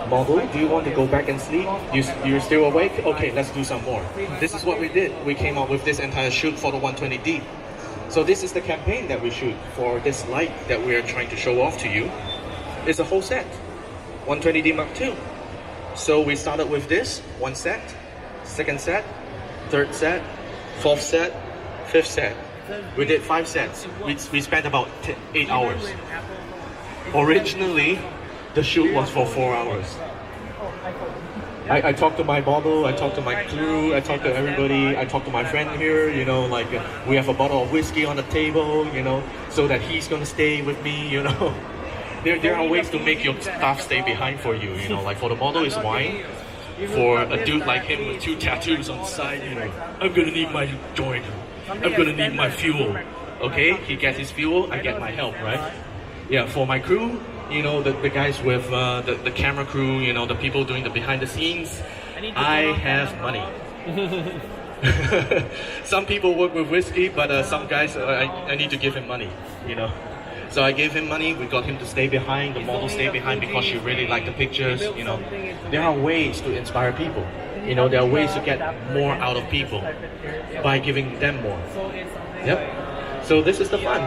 Model, do you want to go back and sleep? You're still awake? Okay, let's do some more. This is what we did. We came up with this entire shoot for the 120D. So this is the campaign that we shoot for this light that we are trying to show off to you. It's a whole set, 120D Mark II. So we started with this, 1 set, 2nd set, 3rd set, 4th set, 5th set. We did 5 sets. We spent about 8 hours. Originally, the shoot was for 4 hours. I talked to my model, I talked to my crew, I talked to everybody, I talked to my friend here, you know, like we have a bottle of whiskey on the table, you know, so that he's gonna stay with me, you know. There are ways to make your staff stay behind for you, you know, like for the model is wine. For a dude like him with 2 tattoos on the side, you know, I'm gonna need my joint, I'm gonna need my fuel. Okay, he gets his fuel, I get my help, right? Yeah, for my crew, you know, the guys with the camera crew, you know, the people doing the behind the scenes, I have money. Some people work with whiskey, but some guys, I need to give him money, you know. So I gave him money, we got him to stay behind, the model stayed behind because she really liked the pictures, you know. There are ways to inspire people, you know, there are ways to get more out of people by giving them more. Yep. So this is the fun.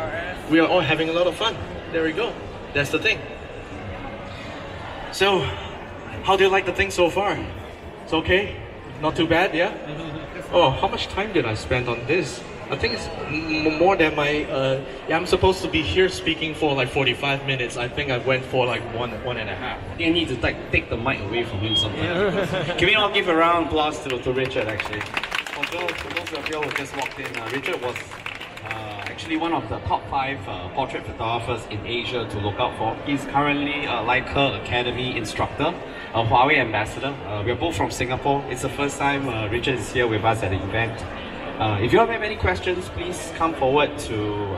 We are all having a lot of fun. There we go. That's the thing. So, how do you like the thing so far? It's okay? Not too bad, yeah? Oh, how much time did I spend on this? I think it's more than my, yeah, I'm supposed to be here speaking for like 45 minutes. I think I went for like one and a half. You need to take the mic away from him sometimes. Can we all give a round of applause to Richard, actually? For those of you who just walked in, Richard was actually one of the top 5 portrait photographers in Asia to look out for. He's currently a Leica Academy instructor, a Huawei ambassador. We're both from Singapore. It's the first time Richard is here with us at the event. If you have any questions, please come forward to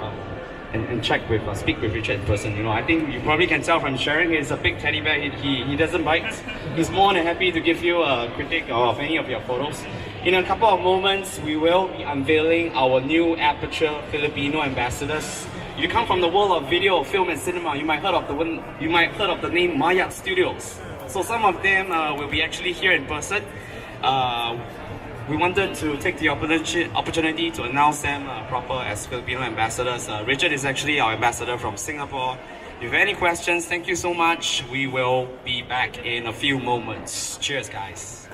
and check with, speak with Richard in person. You know, I think you probably can tell from sharing. He's a big teddy bear. He doesn't bite. He's more than happy to give you a critique of any of your photos. In a couple of moments, we will be unveiling our new Aperture Filipino ambassadors. You come from the world of video, film, and cinema. You might heard of the name Maya Studios. So some of them will be actually here in person. We wanted to take the opportunity to announce them proper as Filipino ambassadors. Richard is actually our ambassador from Singapore. If you have any questions, thank you so much. We will be back in a few moments. Cheers, guys.